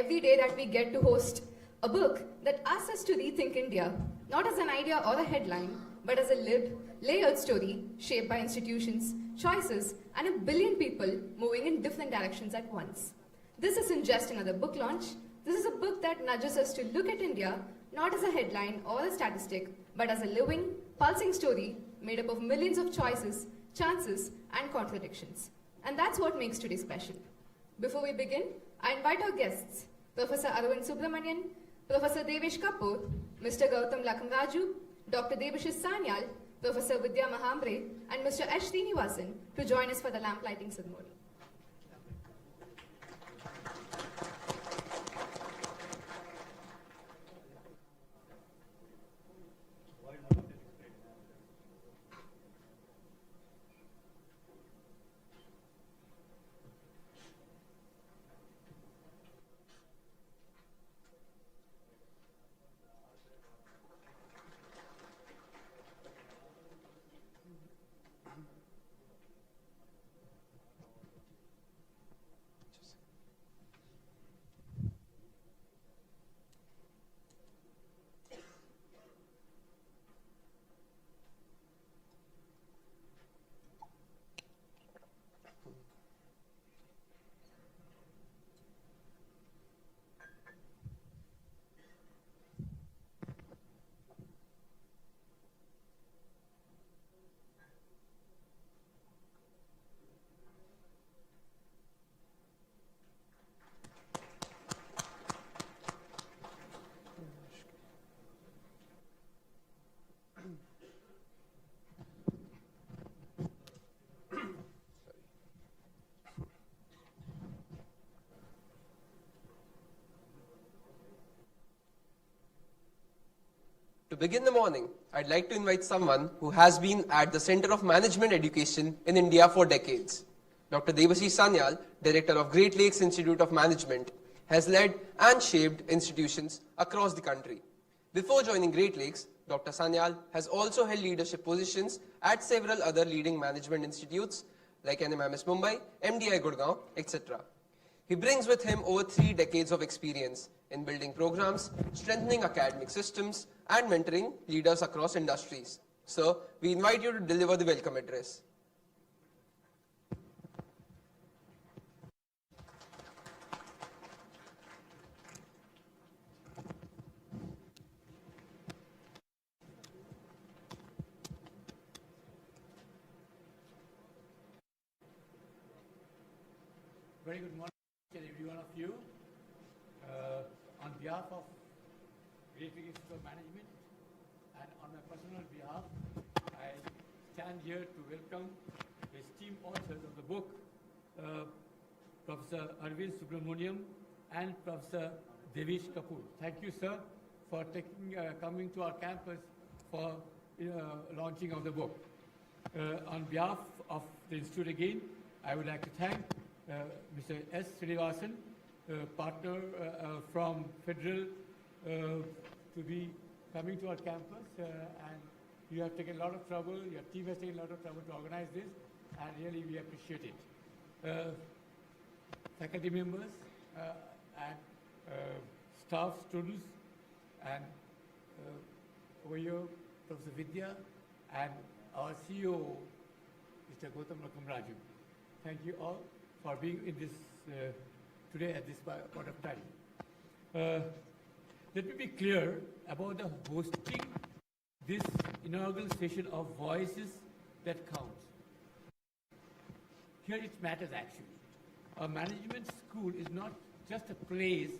every day that we get to host a book that asks us to rethink India, not as an idea or a headline, but as a lived, layered story shaped by institutions, choices, and a billion people moving in different directions at once. This isn't just another book launch. This is a book that nudges us to look at India not as a headline or a statistic, but as a living, pulsing story made up of millions of choices, chances, and contradictions. And that's what makes today special. Before we begin, I invite our guests, Professor Arvind Subramanian, Professor Devesh Kapur, Mr. Gautam Lakamraju, Dr. Debashis Sanyal, Professor Vidya Mahambare, and Mr. Srinivasan to join us for the lamp lighting ceremony. To begin the morning, I'd like to invite someone who has been at the center of management education in India for decades. Dr. Debashis Sanyal, Director of Great Lakes Institute of Management, has led and shaped institutions across the country. Before joining Great Lakes, Dr. Sanyal has also held leadership positions at several other leading management institutes like NMMS Mumbai, MDI Gurgaon, etc. He brings with him over 3 decades of experience in building programs, strengthening academic systems, and mentoring leaders across industries. Sir, we invite you to deliver the welcome address. Very good morning to every one of you. On behalf of Great Lakes Institute of Management and on my personal behalf, I stand here to welcome the esteemed authors of the book, Professor Arvind Subramanian and Professor Devesh Kapur. Thank you, sir, for coming to our campus for launching of the book. On behalf of the Institute again, I would like to thank Mr. S. Srinivasan, partner from Federal, to be coming to our campus, and you have taken a lot of trouble, your team has taken a lot of trouble to organize this, and really we appreciate it. Faculty members and staff, students, and over here, Professor Vidya, and our CEO, Mr. Gautam Lakamraju. Thank you all for being in this today at this point of time. Let me be clear about the hosting this inaugural session of Voices That Count. Here it matters actually. A management school is not just a place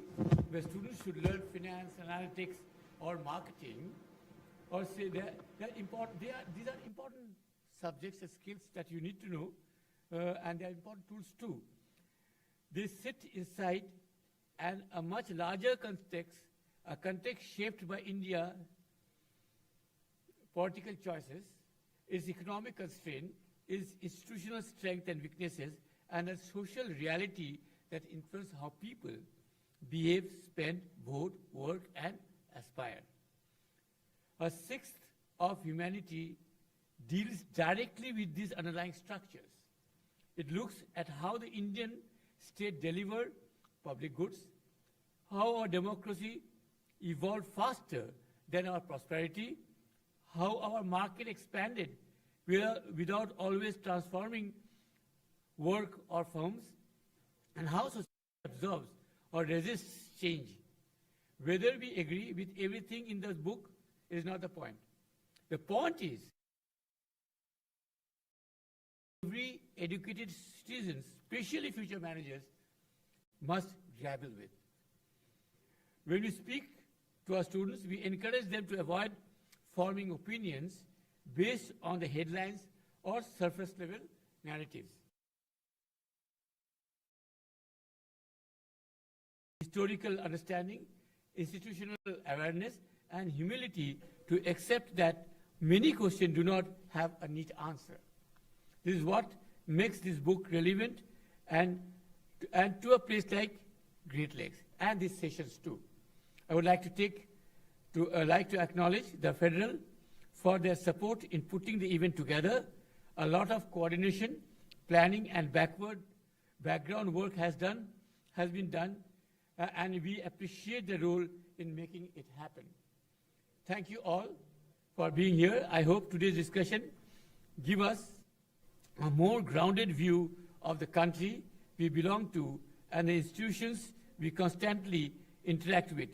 where students should learn finance, analytics, or marketing, or say they're important. These are important subjects and skills that you need to know, and they're important tools too. They sit inside a much larger context, a context shaped by India's political choices, its economic constraint, its institutional strength and weaknesses, and a social reality that influences how people behave, spend, vote, work, and aspire. A sixth of humanity deals directly with these underlying structures. It looks at how the Indian state delivered public goods, how our democracy evolved faster than our prosperity, how our market expanded without always transforming work or firms, and how society observes or resists change. Whether we agree with everything in this book is not the point. The point is, every educated citizen, especially future managers, must grapple with. When we speak to our students, we encourage them to avoid forming opinions based on the headlines or surface level narratives. Historical understanding, institutional awareness, and humility to accept that many questions do not have a neat answer. This is what makes this book relevant and to a place like Great Lakes and these sessions too. I would like to acknowledge the Federal for their support in putting the event together. A lot of coordination, planning, and background work has been done, and we appreciate the role in making it happen. Thank you all for being here. I hope today's discussion give us a more grounded view of the country we belong to and the institutions we constantly interact with,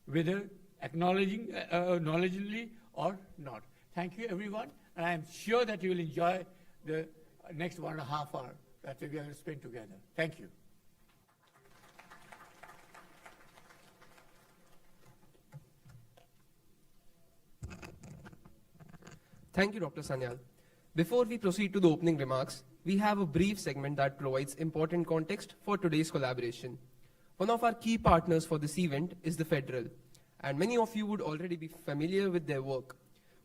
whether knowledgeably or not. Thank you, everyone, and I am sure that you will enjoy the next 1.5 hours that we are going to spend together. Thank you. Thank you, Dr. Sanyal. Before we proceed to the opening remarks, we have a brief segment that provides important context for today's collaboration. One of our key partners for this event is the Federal, and many of you would already be familiar with their work.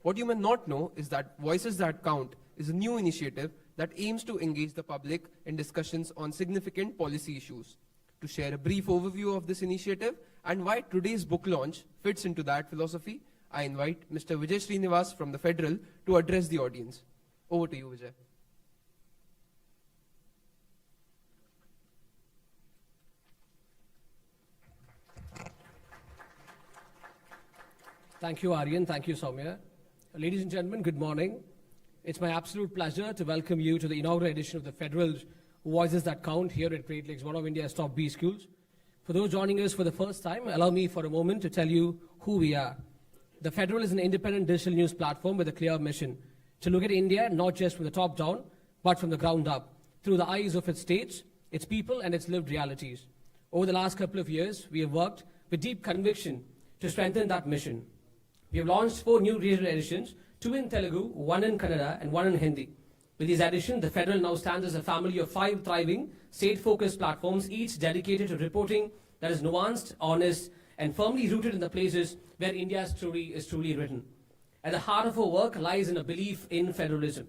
What you may not know is that Voices That Count is a new initiative that aims to engage the public in discussions on significant policy issues. To share a brief overview of this initiative and why today's book launch fits into that philosophy, I invite Mr. Vijay Srinivasan from the Federal to address the audience. Over to you, Vijay. Thank you, Aryan. Thank you, Soumya. Ladies and gentlemen, good morning. It's my absolute pleasure to welcome you to the inaugural edition of the Federal's Voices That Count here at Great Lakes, one of India's top B schools. For those joining us for the first time, allow me for a moment to tell you who we are. The Federal is an independent digital news platform with a clear mission to look at India not just from the top down, but from the ground up, through the eyes of its states, its people, and its lived realities. Over the last couple of years, we have worked with deep conviction to strengthen that mission. We have launched 4 new regional editions, 2 in Telugu, 1 in Kannada, and 1 in Hindi. With these editions, the Federal now stands as a family of 5 thriving, state-focused platforms, each dedicated to reporting that is nuanced, honest, and firmly rooted in the places where India's story is truly written. At the heart of our work lies in a belief in federalism,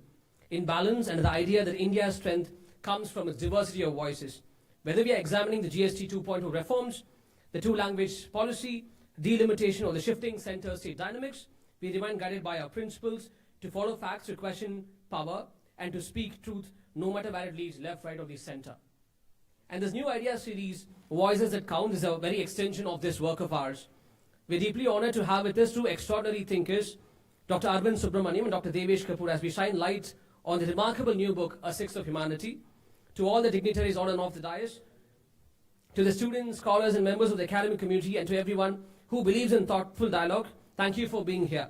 in balance, and the idea that India's strength comes from its diversity of voices. Whether we are examining the GST 2.0 reforms, the 2-language policy, delimitation, or the shifting center-state dynamics, we remain guided by our principles to follow facts, to question power, and to speak truth, no matter where it leads, left, right, or the center. And this new idea series, Voices That Count, is a very extension of this work of ours. We're deeply honored to have with us 2 extraordinary thinkers, Dr. Arvind Subramanian and Dr. Devesh Kapur, as we shine light on the remarkable new book, A Sixth of Humanity. To all the dignitaries on and off the dais, to the students, scholars, and members of the academic community, and to everyone who believes in thoughtful dialogue, thank you for being here.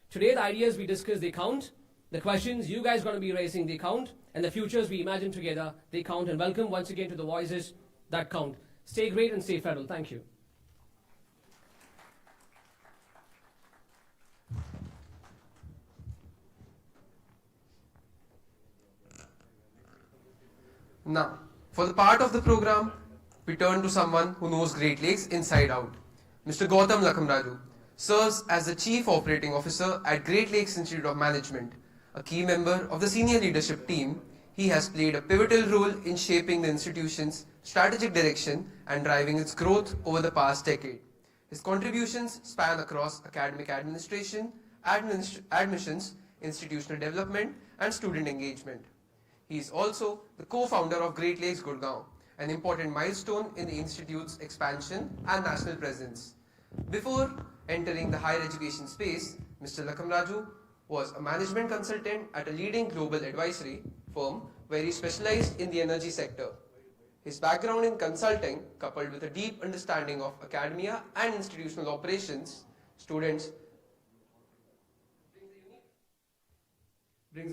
Today, the ideas we discuss, they count. The questions you guys are going to be raising, they count. And the futures we imagine together, they count. And welcome once again to the Voices That Count. Stay great and stay federal. Thank you. Now, for the part of the program, we turn to someone who knows Great Lakes inside out. Mr. Gautam Lakhamraju serves as the Chief Operating Officer at Great Lakes Institute of Management. A key member of the senior leadership team, he has played a pivotal role in shaping the institution's strategic direction and driving its growth over the past decade. His contributions span across academic administration, admissions, institutional development, and student engagement. He is also the co-founder of Great Lakes Gurgaon, an important milestone in the Institute's expansion and national presence. Before entering the higher education space, Mr. Lakhamraju was a management consultant at a leading global advisory firm where he specialized in the energy sector. His background in consulting, coupled with a deep understanding of academia and institutional operations, brings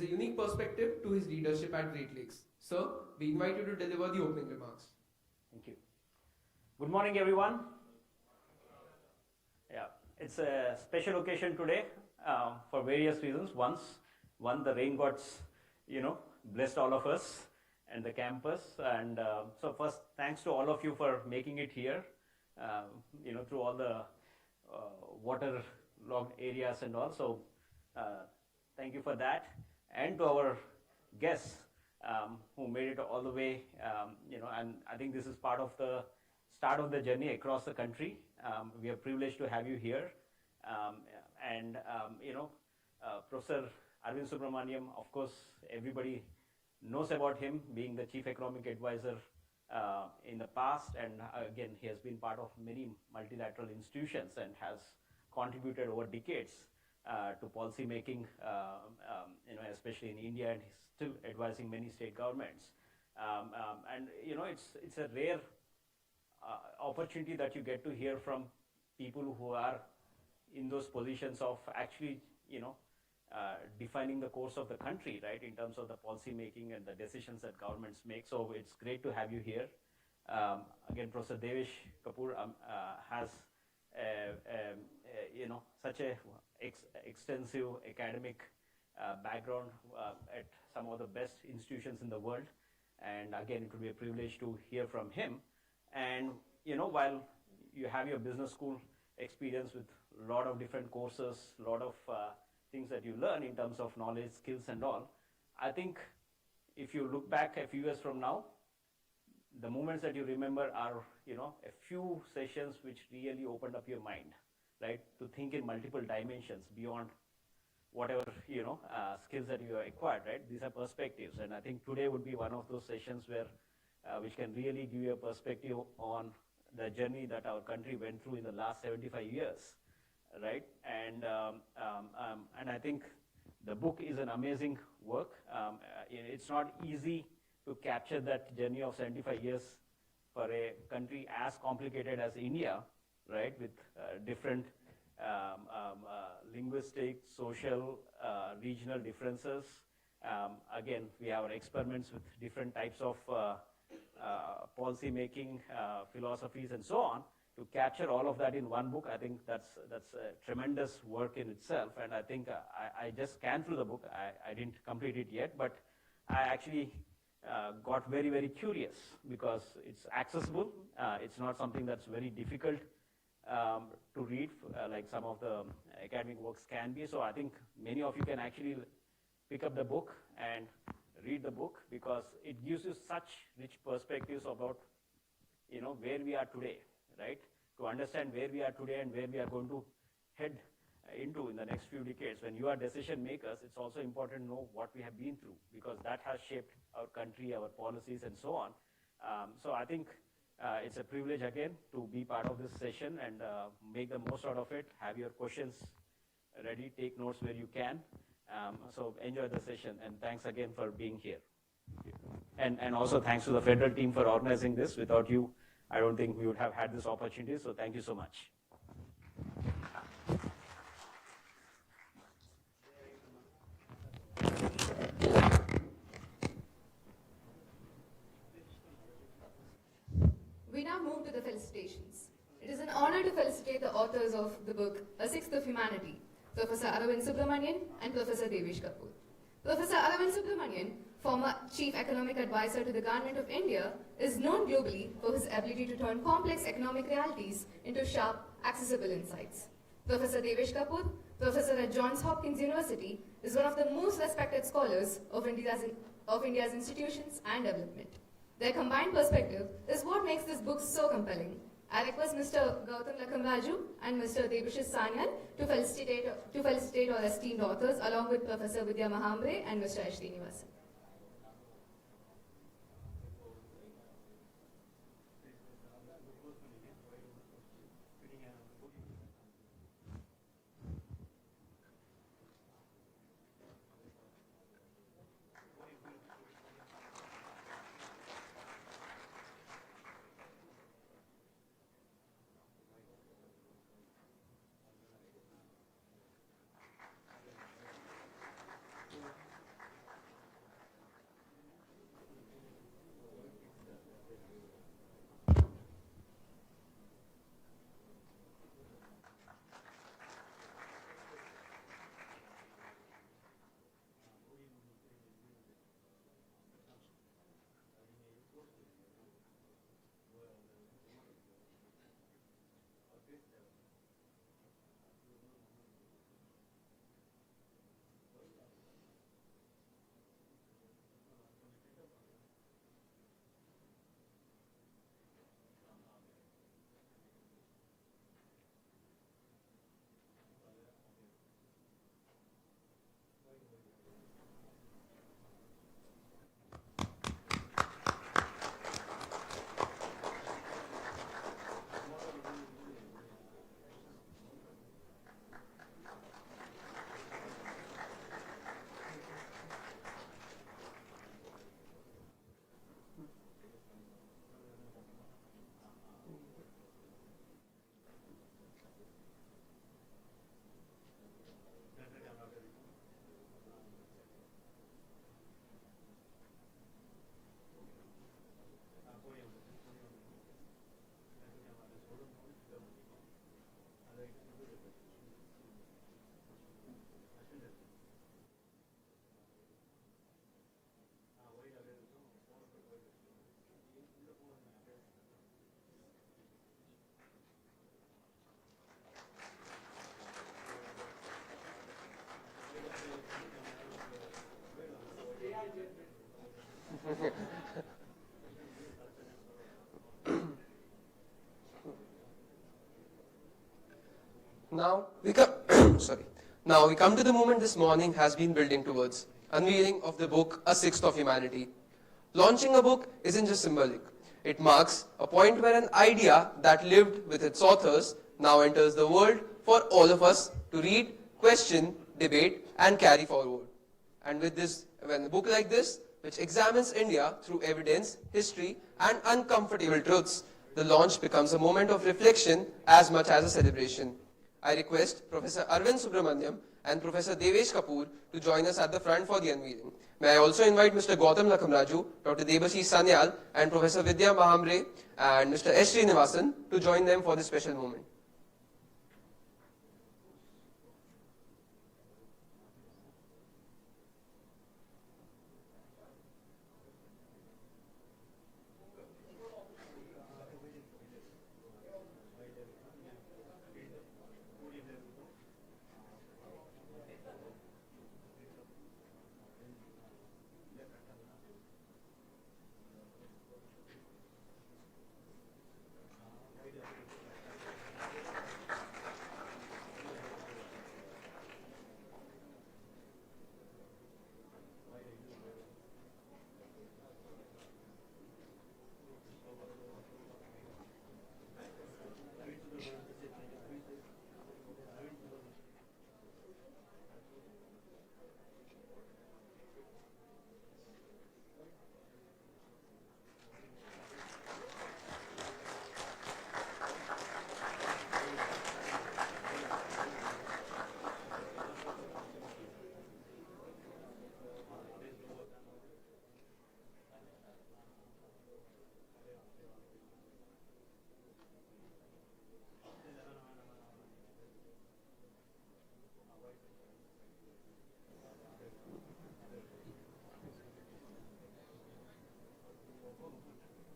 a unique perspective to his leadership at Great Lakes. Sir, we invite you to deliver the opening remarks. Thank you. Good morning, everyone. Yeah, it's a special occasion today for various reasons. One, the rain gods, blessed all of us and the campus. And so first, thanks to all of you for making it here, through all the water-logged areas and all. So thank you for that. And to our guests who made it all the way, and I think this is part of the start of the journey across the country. We are privileged to have you here. Professor Arvind Subramanian, of course, everybody knows about him being the Chief Economic Advisor in the past, and again, he has been part of many multilateral institutions and has contributed over decades to policy making, especially in India, and he's still advising many state governments. It's a rare opportunity that you get to hear from people who are in those positions of actually, defining the course of the country, right, in terms of the policy making and the decisions that governments make. So it's great to have you here. Again, Professor Devesh Kapur has, such a extensive academic background at some of the best institutions in the world. And again, it will be a privilege to hear from him. And, while you have your business school experience with a lot of different courses, a lot of things that you learn in terms of knowledge, skills and all, I think if you look back a few years from now, the moments that you remember are, a few sessions which really opened up your mind, right, to think in multiple dimensions beyond whatever, skills that you have acquired, right? These are perspectives. And I think today would be one of those sessions where, which can really give you a perspective on the journey that our country went through in the last 75 years, right? And I think the book is an amazing work. It's not easy to capture that journey of 75 years for a country as complicated as India, right, with different linguistic, social, regional differences. Again, we have our experiments with different types of policy making, philosophies and so on. To capture all of that in one book, I think that's a tremendous work in itself. And I think I just scanned through the book. I didn't complete it yet, but I actually got very, very curious because it's accessible. It's not something that's very difficult to read, like some of the academic works can be. So I think many of you can actually pick up the book and read the book because it gives you such rich perspectives about, where we are today, right? To understand where we are today and where we are going to head into in the next few decades. When you are decision makers, it's also important to know what we have been through because that has shaped our country, our policies and so on. So I think it's a privilege again to be part of this session and make the most out of it. Have your questions ready, take notes where you can. So enjoy the session and thanks again for being here. And also thanks to the federal team for organizing this. Without you, I don't think we would have had this opportunity. So thank you so much. We now move to the felicitations. It is an honor to felicitate the authors of the book A Sixth of Humanity, Professor Arvind Subramanian and Professor Devesh Kapur. Professor Arvind Subramanian, former Chief Economic Advisor to the Government of India, is known globally for his ability to turn complex economic realities into sharp, accessible insights. Professor Devesh Kapur, professor at Johns Hopkins University, is one of the most respected scholars of India's institutions and development. Their combined perspective is what makes this book so compelling. I request Mr. Gautam Lakhamraju and Mr. Devesh Sanyal to felicitate our esteemed authors along with Professor Vidya Mahambare and Mr. Srinivasan. Now we come Now we come to the moment this morning has been building towards, unveiling of the book A Sixth of Humanity. Launching a book isn't just symbolic. It marks a point where an idea that lived with its authors now enters the world for all of us to read, question, debate and carry forward. And when a book like this, which examines India through evidence, history and uncomfortable truths, the launch becomes a moment of reflection as much as a celebration. I request Professor Arvind Subramanian and Professor Devesh Kapur to join us at the front for the unveiling. May I also invite Mr. Gautam Lakhamraju, Dr. Debashi Sanyal and Professor Vidya Mahambare and Mr. Srinivasan to join them for this special moment.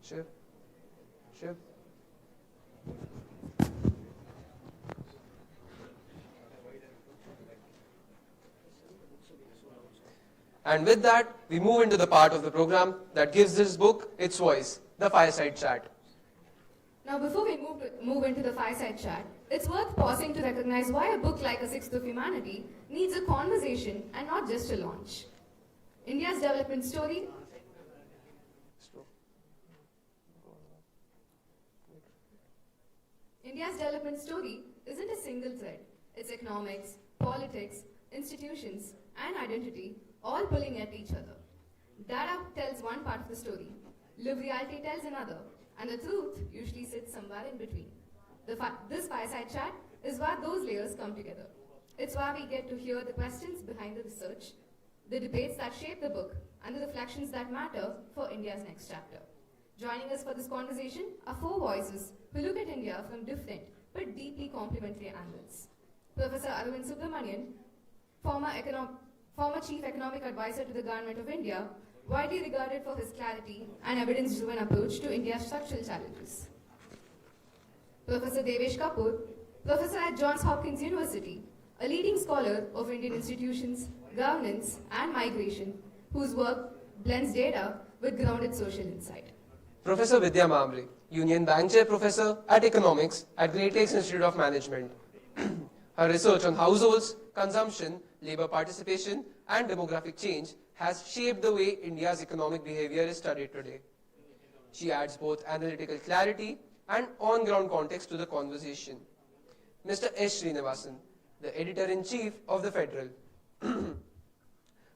Shiv. And with that, we move into the part of the program that gives this book its voice, the fireside chat. Now, before we move into the fireside chat, it's worth pausing to recognize why a book like A Sixth of Humanity needs a conversation and not just a launch. India's development story isn't a single thread. It's economics, politics, institutions, and identity all pulling at each other. Data tells one part of the story, lived reality tells another, and the truth usually sits somewhere in between. This fireside chat is where those layers come together. It's where we get to hear the questions behind the research, the debates that shape the book, and the reflections that matter for India's next chapter. Joining us for this conversation are four voices who look at India from different but deeply complementary angles. Professor Arvind Subramanian, former Chief Economic Advisor to the Government of India, widely regarded for his clarity and evidence-driven approach to India's structural challenges. Professor Devesh Kapur, Professor at Johns Hopkins University, a leading scholar of Indian institutions, governance, and migration, whose work blends data with grounded social insight. Professor Vidya Mahambare, Union Bank Chair Professor at Economics at Great Lakes Institute of Management. Her research on households, consumption, labor participation, and demographic change has shaped the way India's economic behavior is studied today. She adds both analytical clarity and on-ground context to the conversation. Mr. S. Srinivasan, the Editor-in-Chief of the Federal.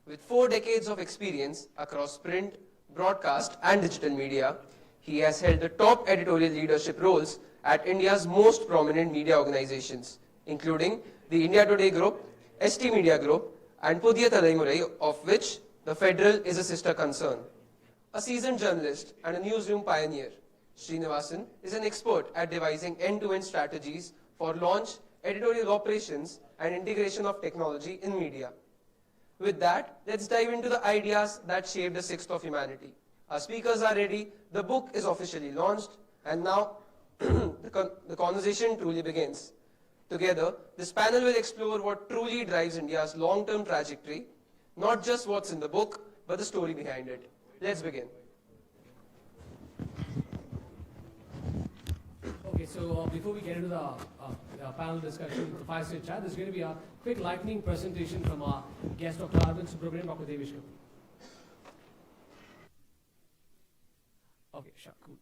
With 4 decades of experience across print, broadcast, and digital media, he has held the top editorial leadership roles at India's most prominent media organizations, including the India Today Group, ST Media Group, and Pudhiya Thalaimurai, of which the Federal is a sister concern. A seasoned journalist and a newsroom pioneer, Srinivasan is an expert at devising end-to-end strategies for launch, editorial operations, and integration of technology in media. With that, let's dive into the ideas that shaped the Sixth of Humanity. Our speakers are ready, the book is officially launched, and now the conversation truly begins. Together, this panel will explore what truly drives India's long-term trajectory, not just what's in the book, but the story behind it. Let's begin. Okay, so before we get into the panel discussion, the fireside chat, there's going to be a quick lightning presentation from our guest, Dr. Arvind Subramanian, Dr. Devesh Kapur. Okay, sure, cool.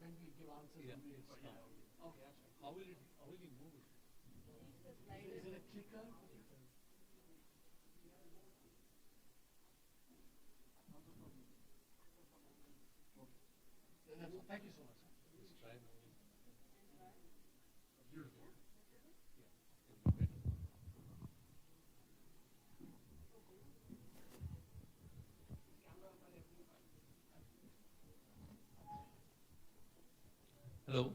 When we give answers, okay, that's right. How will you move it? Is it a clicker? Thank you so much. Let's try moving. Beautiful. Hello.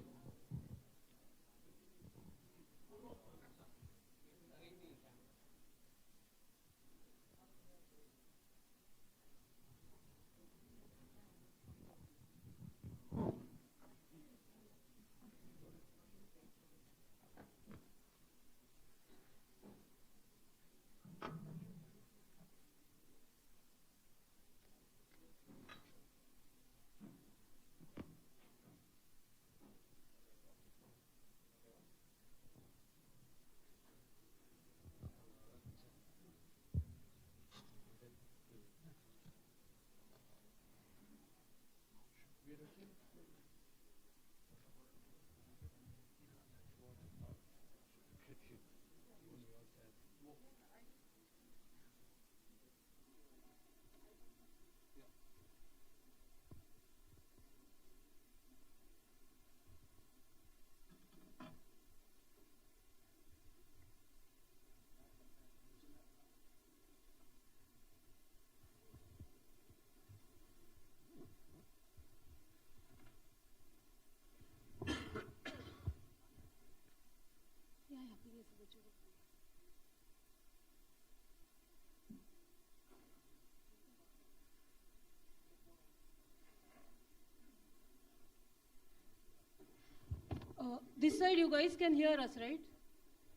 This side you guys can hear us, right?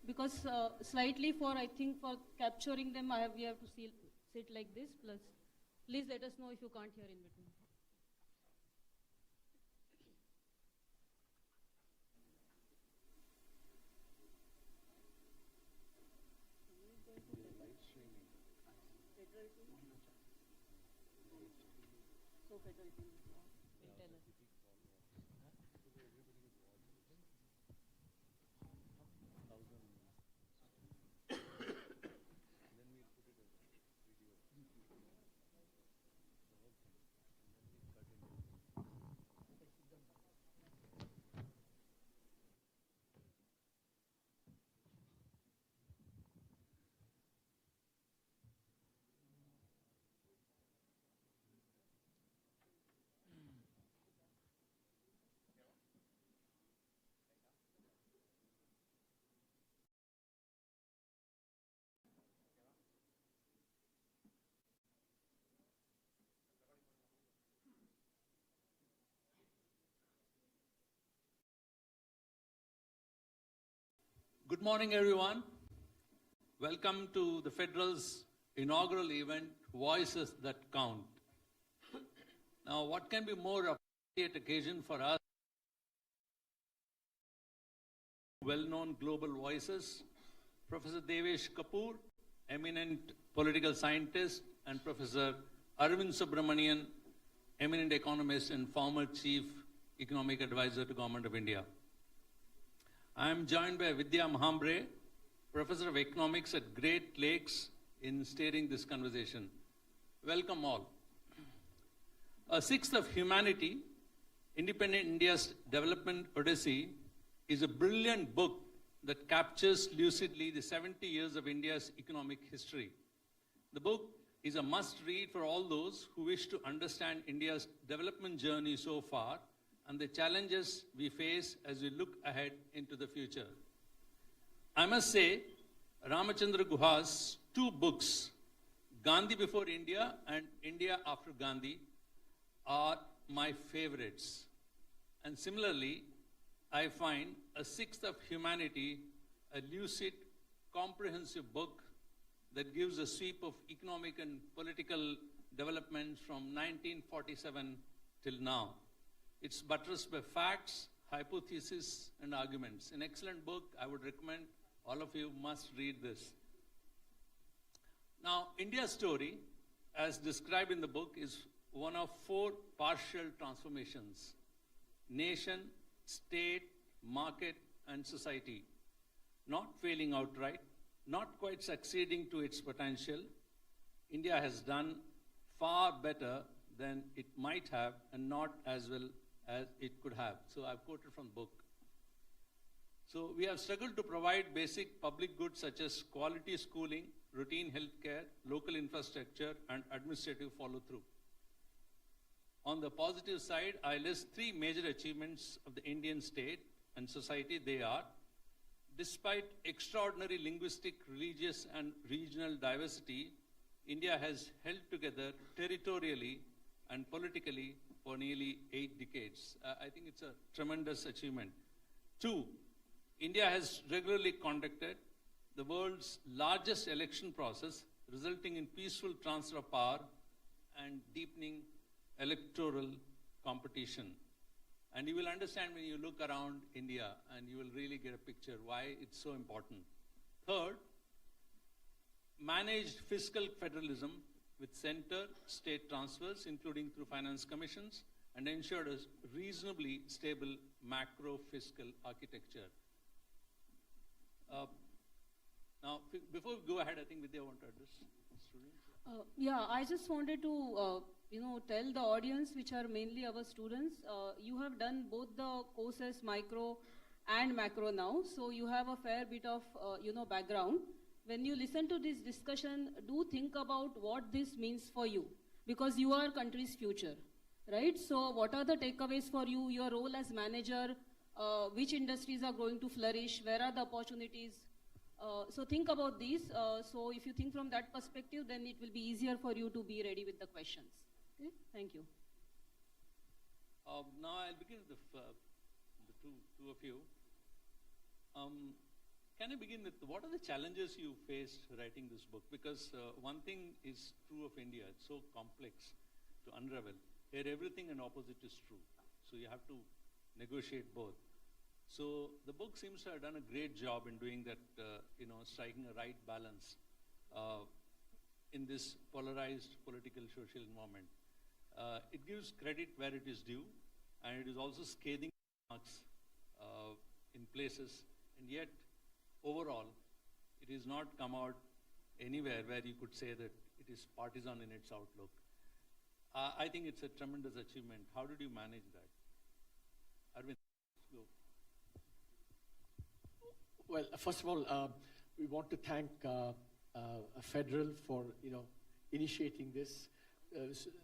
Because slightly I think for capturing them, we have to sit like this. Plus, please let us know if you can't hear in between. So federal team will tell us. Good morning, everyone. Welcome to the Federal's inaugural event, Voices That Count. Now, what can be more appropriate occasion for us, well-known global voices, Professor Devesh Kapur, eminent political scientist, and Professor Arvind Subramanian, eminent economist and former chief economic advisor to Government of India. I am joined by Vidya Mahambare, professor of economics at Great Lakes, in steering this conversation. Welcome all. A Sixth of Humanity, Independent India's Development Odyssey, is a brilliant book that captures lucidly the 70 years of India's economic history. The book is a must-read for all those who wish to understand India's development journey so far and the challenges we face as we look ahead into the future. I must say, Ramachandra Guha's two books, Gandhi Before India and India After Gandhi, are my favorites. And similarly, I find A Sixth of Humanity a lucid, comprehensive book that gives a sweep of economic and political developments from 1947 till now. It's buttressed by facts, hypotheses, and arguments. An excellent book. I would recommend all of you must read this. Now, India's story, as described in the book, is one of four partial transformations: nation, state, market, and society. Not failing outright, not quite succeeding to its potential. India has done far better than it might have and not as well as it could have. So I've quoted from the book. So we have struggled to provide basic public goods such as quality schooling, routine healthcare, local infrastructure, and administrative follow-through. On the positive side, I list three major achievements of the Indian state and society. They are: despite extraordinary linguistic, religious, and regional diversity, India has held together territorially and politically for nearly 8 decades. I think it's a tremendous achievement. 2, India has regularly conducted the world's largest election process, resulting in peaceful transfer of power and deepening electoral competition. And you will understand when you look around India, and you will really get a picture why it's so important. 3rd, managed fiscal federalism with center-state transfers, including through finance commissions, and ensured a reasonably stable macro-fiscal architecture. Now, before we go ahead, I think Vidya want to address students. Yeah, I just wanted to tell the audience, which are mainly our students, you have done both the courses, micro and macro now, so you have a fair bit of background. When you listen to this discussion, do think about what this means for you, because you are country's future, right? So what are the takeaways for you, your role as manager, which industries are going to flourish, where are the opportunities? So think about these. So if you think from that perspective, then it will be easier for you to be ready with the questions. Okay? Thank you. Now I'll begin with the two of you. Can I begin with what are the challenges you faced writing this book? Because one thing is true of India, it's so complex to unravel. Here everything and opposite is true. So you have to negotiate both. So the book seems to have done a great job in doing that, striking a right balance in this polarized political social environment. It gives credit where it is due, and it is also scathing remarks in places, and yet overall it is not come out anywhere where you could say that it is partisan in its outlook. I think it's a tremendous achievement. How did you manage that? Arvind, go. Well, first of all, we want to thank Federal for initiating this.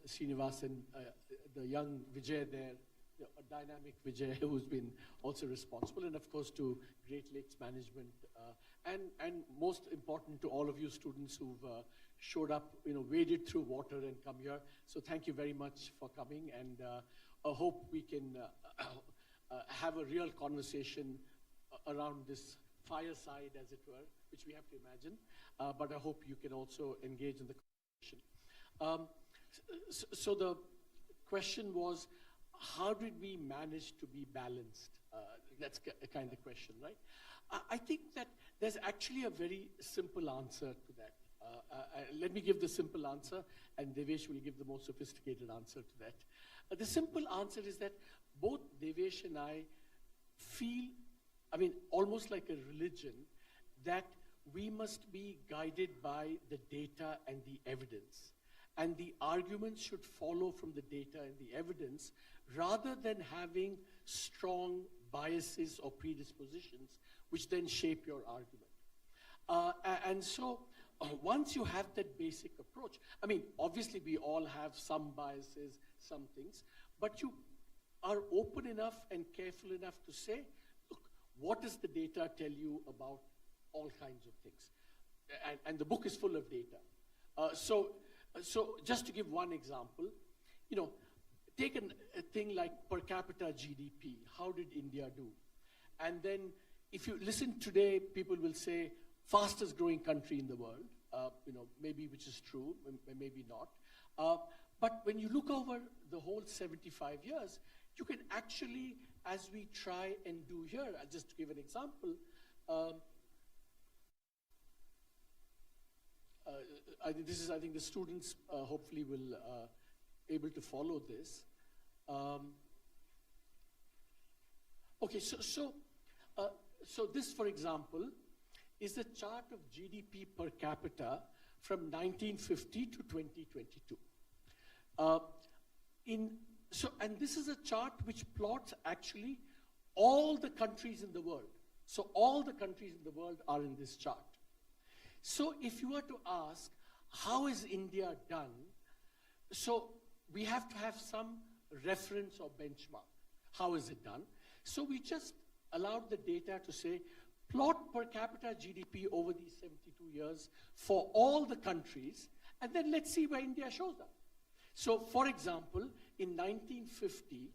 Srinivasan, the young Vijay there, a dynamic Vijay who's been also responsible, and of course to Great Lakes Management, and most important to all of you students who've showed up, waded through water and come here. So thank you very much for coming, and I hope we can have a real conversation around this fireside, as it were, which we have to imagine, but I hope you can also engage in the conversation. So the question was, how did we manage to be balanced? That's a kind of question, right? I think that there's actually a very simple answer to that. Let me give the simple answer, and Devesh will give the more sophisticated answer to that. The simple answer is that both Devesh and I feel, almost like a religion, that we must be guided by the data and the evidence. And the arguments should follow from the data and the evidence, rather than having strong biases or predispositions, which then shape your argument. And so, once you have that basic approach, obviously we all have some biases, some things, but you are open enough and careful enough to say, look, what does the data tell you about all kinds of things? And the book is full of data. So just to give one example, take a thing like per capita GDP. How did India do? And then if you listen today, people will say, fastest growing country in the world, maybe which is true, maybe not. But when you look over the whole 75 years, you can actually, as we try and do here, just to give an example, I think the students hopefully will able to follow this. Okay, so this, for example, is a chart of GDP per capita from 1950 to 2022. And this is a chart which plots actually all the countries in the world. So all the countries in the world are in this chart. So if you were to ask, how is India done? So we have to have some reference or benchmark. How is it done? So we just allowed the data to say, plot per capita GDP over these 72 years for all the countries, and then let's see where India shows up. So for example, in 1950,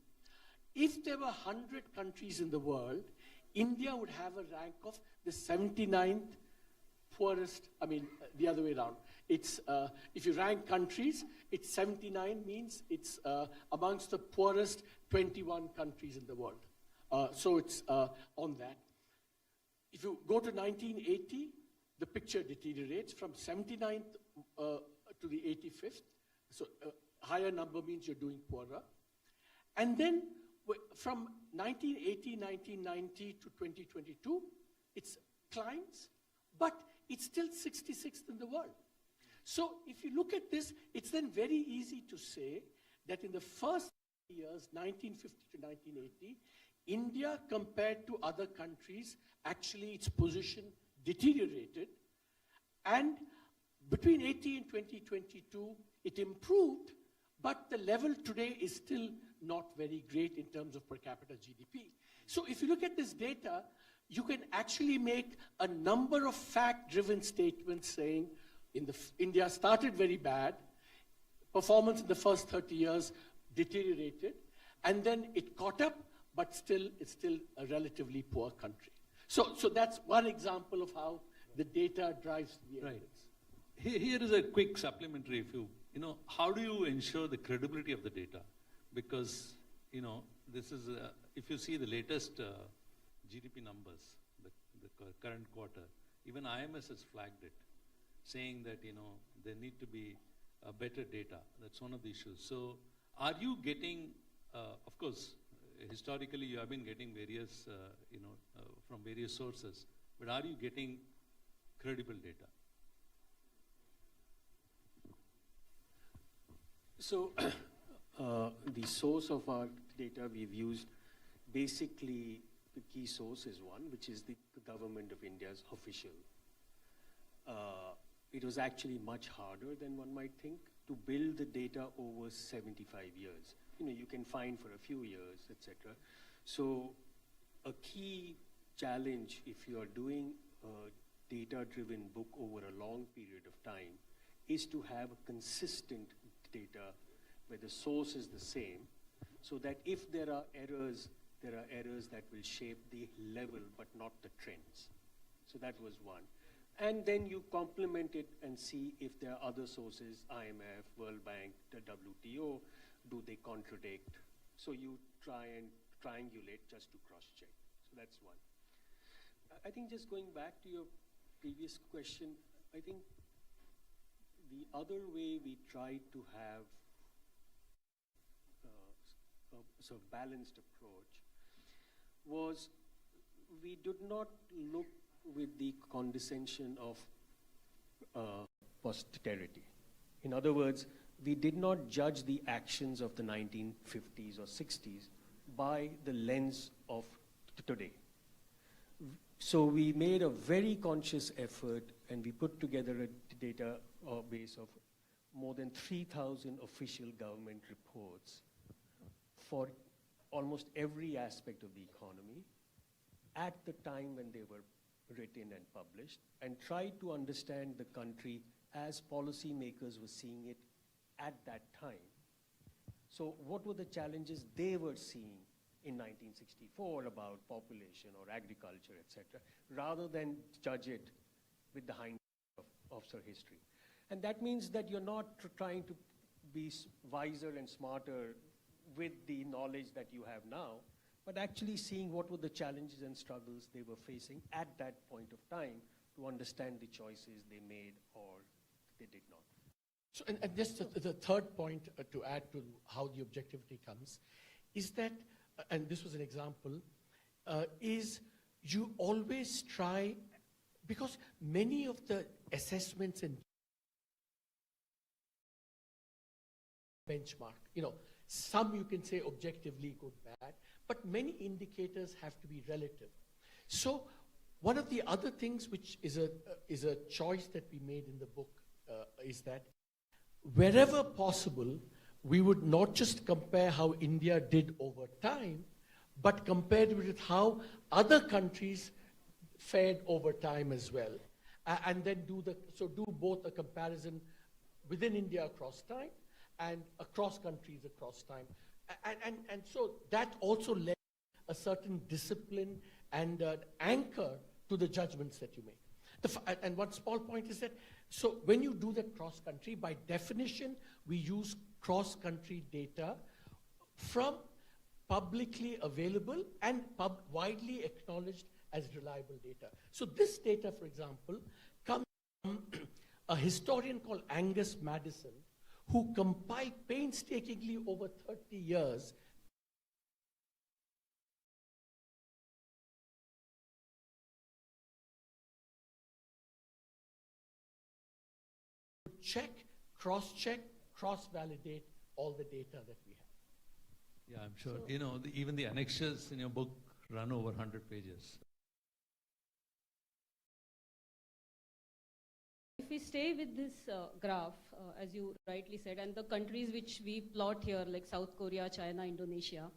if there were 100 countries in the world, India would have a rank of the 79th poorest, the other way around. It's, if you rank countries, it's 79 means it's amongst the poorest 21 countries in the world. So it's on that. If you go to 1980, the picture deteriorates from 79th to the 85th. So higher number means you're doing poorer. And then from 1980, 1990 to 2022, it climbs, but it's still 66th in the world. So if you look at this, it's then very easy to say that in the first years, 1950 to 1980, India compared to other countries, actually its position deteriorated. And between 80 and 2022, it improved, but the level today is still not very great in terms of per capita GDP. So if you look at this data, you can actually make a number of fact-driven statements saying, India started very bad, performance in the first 30 years deteriorated, and then it caught up, but it's still a relatively poor country. So that's one example of how the data drives the evidence. Here is a quick supplementary. How do you ensure the credibility of the data? Because, this is, if you see the latest GDP numbers, the current quarter, even IMS has flagged it, saying that, there need to be better data. That's one of the issues. So are you getting, of course, historically you have been getting various, from various sources, but are you getting credible data? So the source of our data we've used, basically the key source is one, which is the government of India's official. It was actually much harder than one might think to build the data over 75 years. You can find for a few years, etc. So a key challenge if you are doing a data-driven book over a long period of time is to have consistent data where the source is the same, so that if there are errors that will shape the level but not the trends. So that was one. And then you complement it and see if there are other sources, IMF, World Bank, the WTO, do they contradict? So you try and triangulate just to cross-check. So that's one. I think just going back to your previous question, I think The other way we tried to have a sort of balanced approach was we did not look with the condescension of posterity. In other words, we did not judge the actions of the 1950s or 60s by the lens of today. So we made a very conscious effort and we put together a database of more than 3,000 official government reports for almost every aspect of the economy at the time when they were written and published, and tried to understand the country as policymakers were seeing it at that time. So what were the challenges they were seeing in 1964 about population or agriculture, etc., rather than judge it with the hindsight of history. And that means that you're not trying to be wiser and smarter with the knowledge that you have now, but actually seeing what were the challenges and struggles they were facing at that point of time to understand the choices they made or they did not. So, and just the third point to add to how the objectivity comes is that, and this was an example, is you always try, because many of the assessments and benchmark, some you can say objectively good, bad, but many indicators have to be relative. So one of the other things which is a choice that we made in the book is that wherever possible, we would not just compare how India did over time, but compare it with how other countries fared over time as well. And then do both a comparison within India across time and across countries across time. And so that also led a certain discipline and anchor to the judgments that you make. And one small point is that, so when you do that cross-country, by definition, we use cross-country data from publicly available and widely acknowledged as reliable data. So this data, for example, comes from a historian called Angus Madison, who compiled painstakingly over 30 years check, cross-check, cross-validate all the data that we have. Yeah, I'm sure. So, even the annexures in your book run over 100 pages. If we stay with this graph, as you rightly said, and the countries which we plot here, like South Korea, China, Indonesia,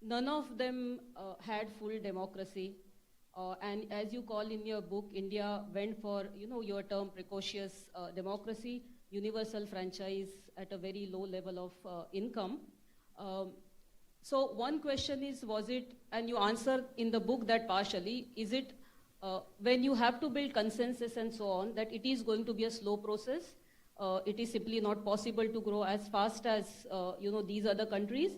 none of them had full democracy. And as you call in your book, India went for, your term, precocious democracy, universal franchise at a very low level of income. So one question is, was it, and you answer in the book that partially, is it when you have to build consensus and so on, that it is going to be a slow process? It is simply not possible to grow as fast as, these other countries.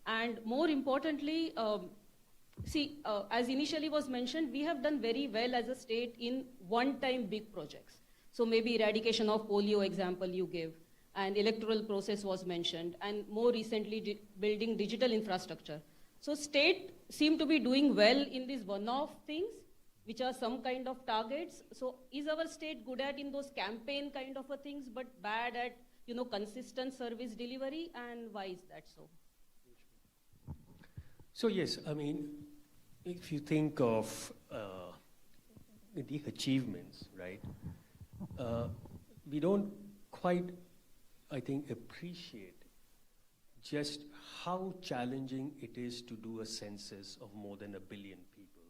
And more importantly, as initially was mentioned, we have done very well as a state in one-time big projects. So maybe eradication of polio example you gave, and electoral process was mentioned, and more recently building digital infrastructure. So state seem to be doing well in these one-off things, which are some kind of targets. So is our state good at in those campaign kind of a things, but bad at, consistent service delivery, and why is that so? So yes, if you think of the achievements, right, we don't quite, I think, appreciate just how challenging it is to do a census of more than 1 billion people,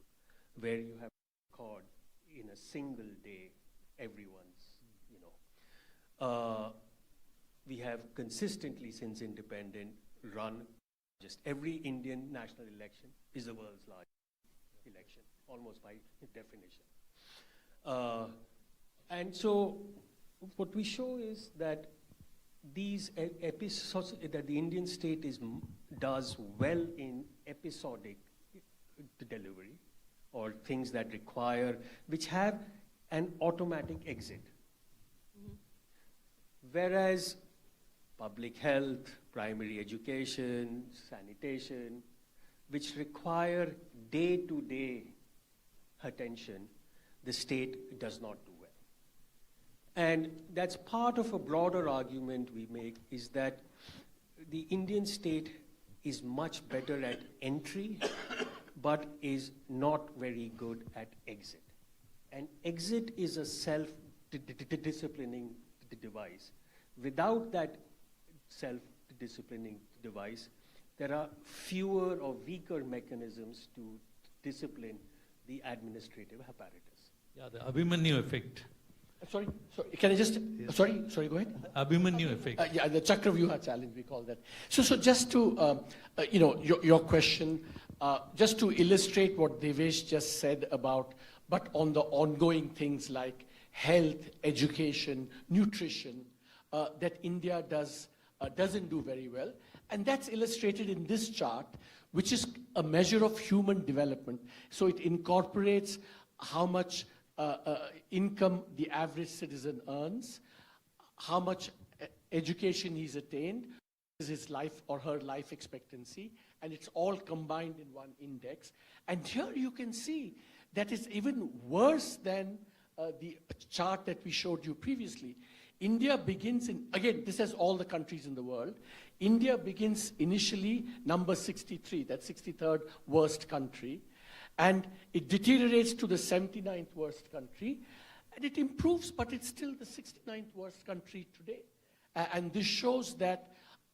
where you have to record in a single day everyone's, we have consistently since independent run just every Indian national election is the world's largest election, almost by definition. And so what we show is that these episodes, that the Indian state does well in episodic delivery, or things that require, which have an automatic exit. Mm-hmm. Whereas public health, primary education, sanitation, which require day-to-day attention, the state does not do well. And that's part of a broader argument we make, is that the Indian state is much better at entry, but is not very good at exit. And exit is a self-disciplining device. Without that self-disciplining device, there are fewer or weaker mechanisms to discipline the administrative apparatus. Yeah, the Abhimanyu effect. Sorry, can I just, sorry, go ahead. Abhimanyu effect. Yeah, the Chakravyuha challenge, we call that. So just to, your question, just to illustrate what Devesh just said about, but on the ongoing things like health, education, nutrition, that India doesn't do very well. And that's illustrated in this chart, which is a measure of human development. So it incorporates how much income the average citizen earns, how much education he's attained, is his life or her life expectancy, and it's all combined in one index. And here you can see that it's even worse than the chart that we showed you previously. India begins in, again, this has all the countries in the world. India begins initially number 63, that's 63rd worst country. And it deteriorates to the 79th worst country. And it improves, but it's still the 69th worst country today. And this shows that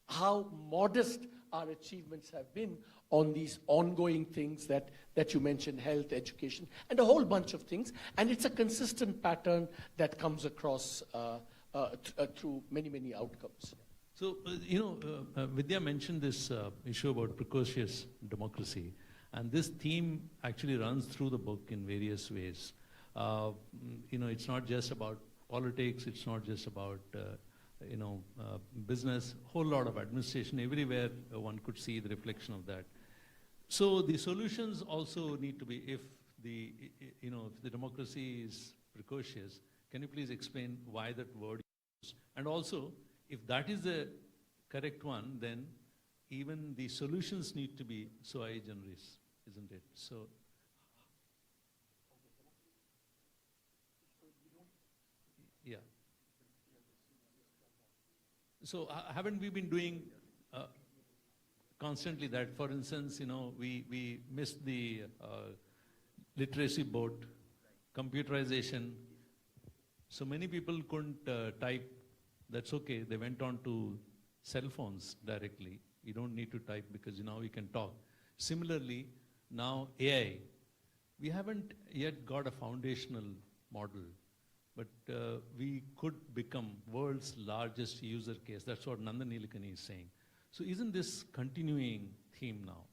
how modest our achievements have been on these ongoing things that you mentioned, health, education, and a whole bunch of things. And it's a consistent pattern that comes across through many, many outcomes. So, Vidya mentioned this issue about precocious democracy. And this theme actually runs through the book in various ways. It's not just about politics, it's not just about, business, whole lot of administration. Everywhere one could see the reflection of that. So the solutions also need to be, if the democracy is precocious, can you please explain why that word is used? And also, if that is the correct one, then even the solutions need to be sui generis, isn't it? So, yeah. So haven't we been doing constantly that? For instance, we missed the literacy boat, computerization. So many people couldn't type. That's okay. They went on to cell phones directly. You don't need to type because now you can talk. Similarly, now AI. We haven't yet got a foundational model, but we could become world's largest user case. That's what Nandan Nilekani is saying. So isn't this continuing theme now?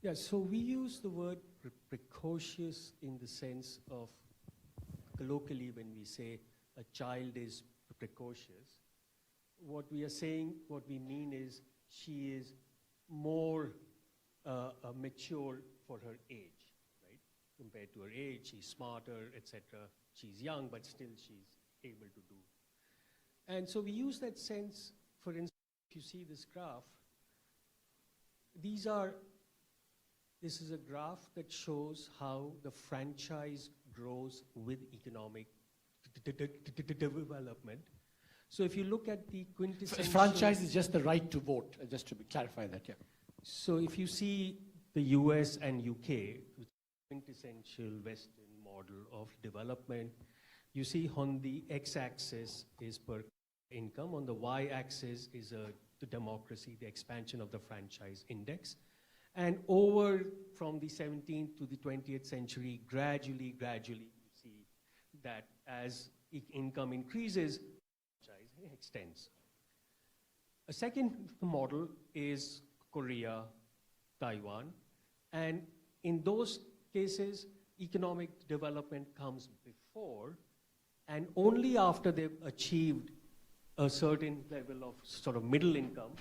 Yeah, so we use the word precocious in the sense of colloquially when we say a child is precocious. What we are saying, what we mean is she is more mature for her age, right? Compared to her age, she's smarter, etc. She's young, but still she's able to do. And so we use that sense, for instance, if you see this graph, this is a graph that shows how the franchise grows with economic development. So if you look at the quintessential... Franchise is just the right to vote, just to clarify that, yeah. So if you see the US and UK, which is the quintessential Western model of development, you see on the x-axis is per income, on the y-axis is the democracy, the expansion of the franchise index. And over from the 17th to the 20th century, gradually you see that as income increases, franchise extends. A second model is Korea, Taiwan, and in those cases, economic development comes before, and only after they've achieved a certain level of sort of middle income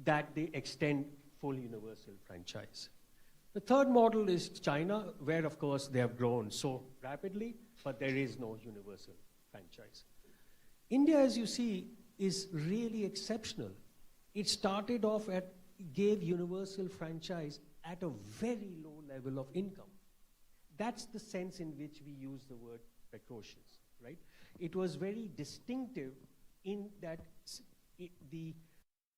that they extend full universal franchise. The third model is China, where of course they have grown so rapidly, but there is no universal franchise. India, as you see, is really exceptional. It started off gave universal franchise at a very low level of income. That's the sense in which we use the word precocious, right? It was very distinctive in that the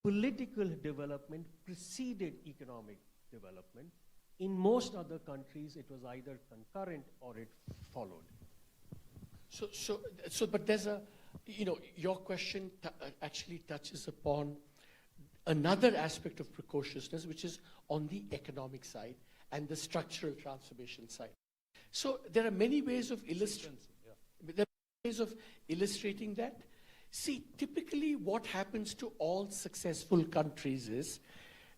political development preceded economic development. In most other countries, it was either concurrent or it followed. But there's your question actually touches upon another aspect of precociousness, which is on the economic side and the structural transformation side. So there are many ways of illustrating that. See, typically what happens to all successful countries is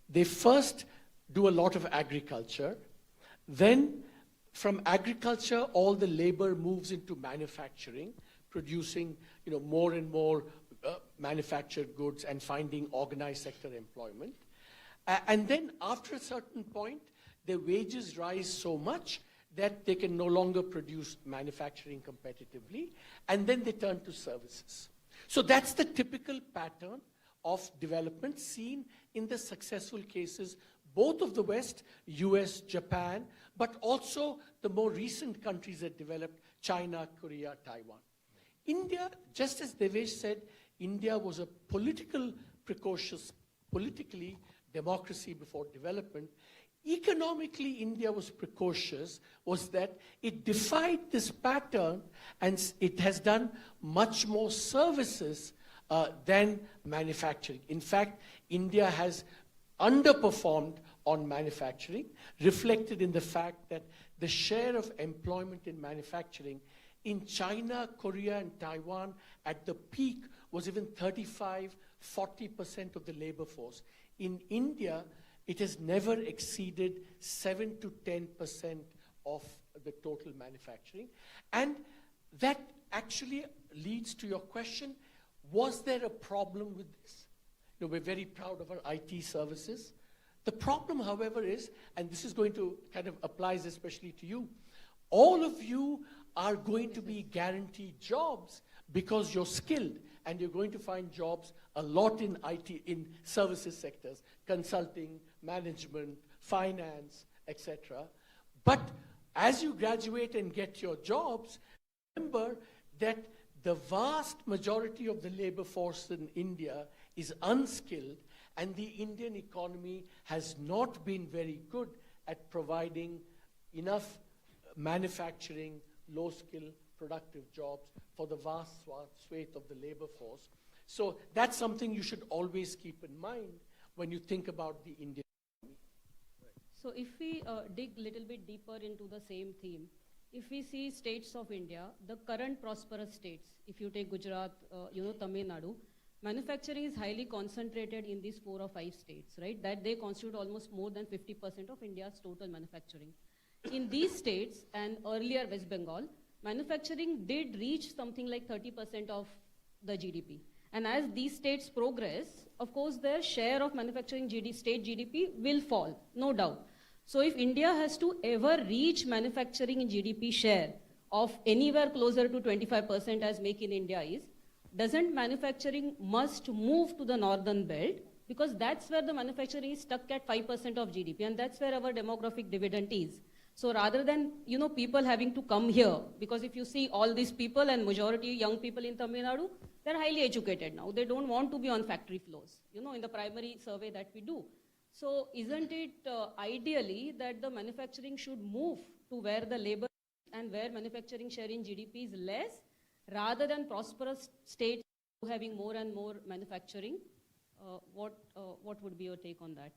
they first do a lot of agriculture, then from agriculture all the labor moves into manufacturing, producing more and more manufactured goods and finding organized sector employment. And then after a certain point, their wages rise so much that they can no longer produce manufacturing competitively, and then they turn to services. So that's the typical pattern of development seen in the successful cases, both of the West, US, Japan, but also the more recent countries that developed, China, Korea, Taiwan. India, just as Devesh said, India was a politically democracy before development. Economically, India was precocious, was that it defied this pattern and it has done much more services than manufacturing. In fact, India has underperformed on manufacturing, reflected in the fact that the share of employment in manufacturing in China, Korea, and Taiwan at the peak was even 35–40% of the labor force. In India, it has never exceeded 7 to 10% of the total manufacturing. And that actually leads to your question, was there a problem with this? We're very proud of our IT services. The problem, however, is, and this is going to kind of applies especially to you, all of you are going to be guaranteed jobs because you're skilled and you're going to find jobs a lot in IT, in services sectors, consulting, management, finance, etc. But as you graduate and get your jobs, remember that the vast majority of the labor force in India is unskilled, and the Indian economy has not been very good at providing enough manufacturing, low-skill, productive jobs for the vast swathe of the labor force. So that's something you should always keep in mind when you think about the Indian economy. So if we dig a little bit deeper into the same theme, if we see states of India, the current prosperous states, if you take Gujarat, Tamil Nadu, manufacturing is highly concentrated in these 4 or 5 states, right? That they constitute almost more than 50% of India's total manufacturing. In these states and earlier West Bengal, manufacturing did reach something like 30% of the GDP. And as these states progress, of course, their share of manufacturing state GDP will fall, no doubt. So if India has to ever reach manufacturing in GDP share of anywhere closer to 25% as Make in India is, doesn't manufacturing must move to the northern belt, because that's where the manufacturing is stuck at 5% of GDP, and that's where our demographic dividend is. So rather than, people having to come here, because if you see all these people and majority young people in Tamil Nadu, they're highly educated now. They don't want to be on factory floors, in the primary survey that we do. So isn't it ideally that the manufacturing should move to where the labor and where manufacturing share in GDP is less, rather than prosperous states having more and more manufacturing? What would be your take on that?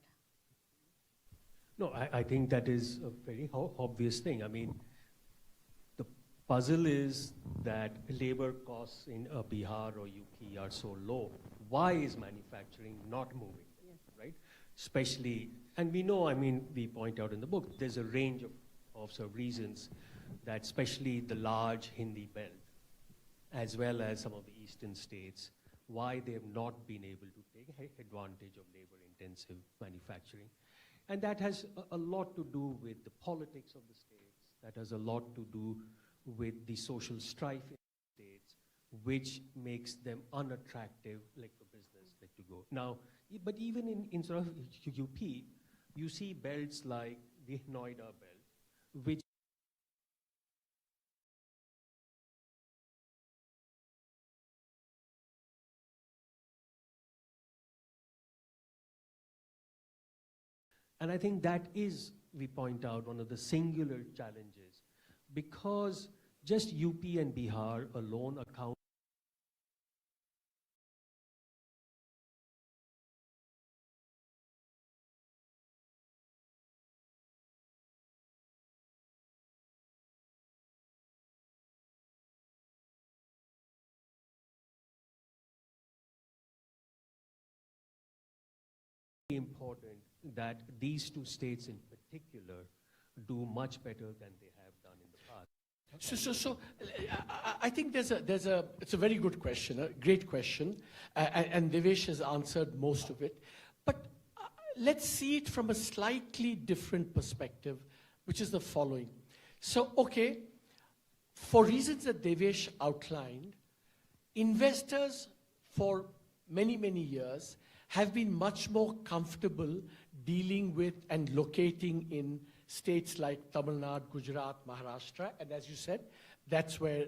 No, I think that is a very obvious thing. I mean, the puzzle is that labor costs in Bihar or UP are so low. Why is manufacturing not moving, right? Especially, and we know, we point out in the book, there's a range of reasons that especially the large Hindi belt, as well as some of the eastern states, why they have not been able to take advantage of labor-intensive manufacturing. And that has a lot to do with the politics of the states. That has a lot to do with the social strife in the states, which makes them unattractive, like for business, like to go. Now, but even in sort of UP, you see belts like the Noida belt, which and I think that is, we point out, one of the singular challenges, because just UP and Bihar alone account important that these two states in particular do much better than they have done in the past. I think it's a very good question, a great question, and Devesh has answered most of it. But let's see it from a slightly different perspective, which is the following. So, okay, for reasons that Devesh outlined, investors for many, many years have been much more comfortable dealing with and locating in states like Tamil Nadu, Gujarat, Maharashtra, and as you said, that's where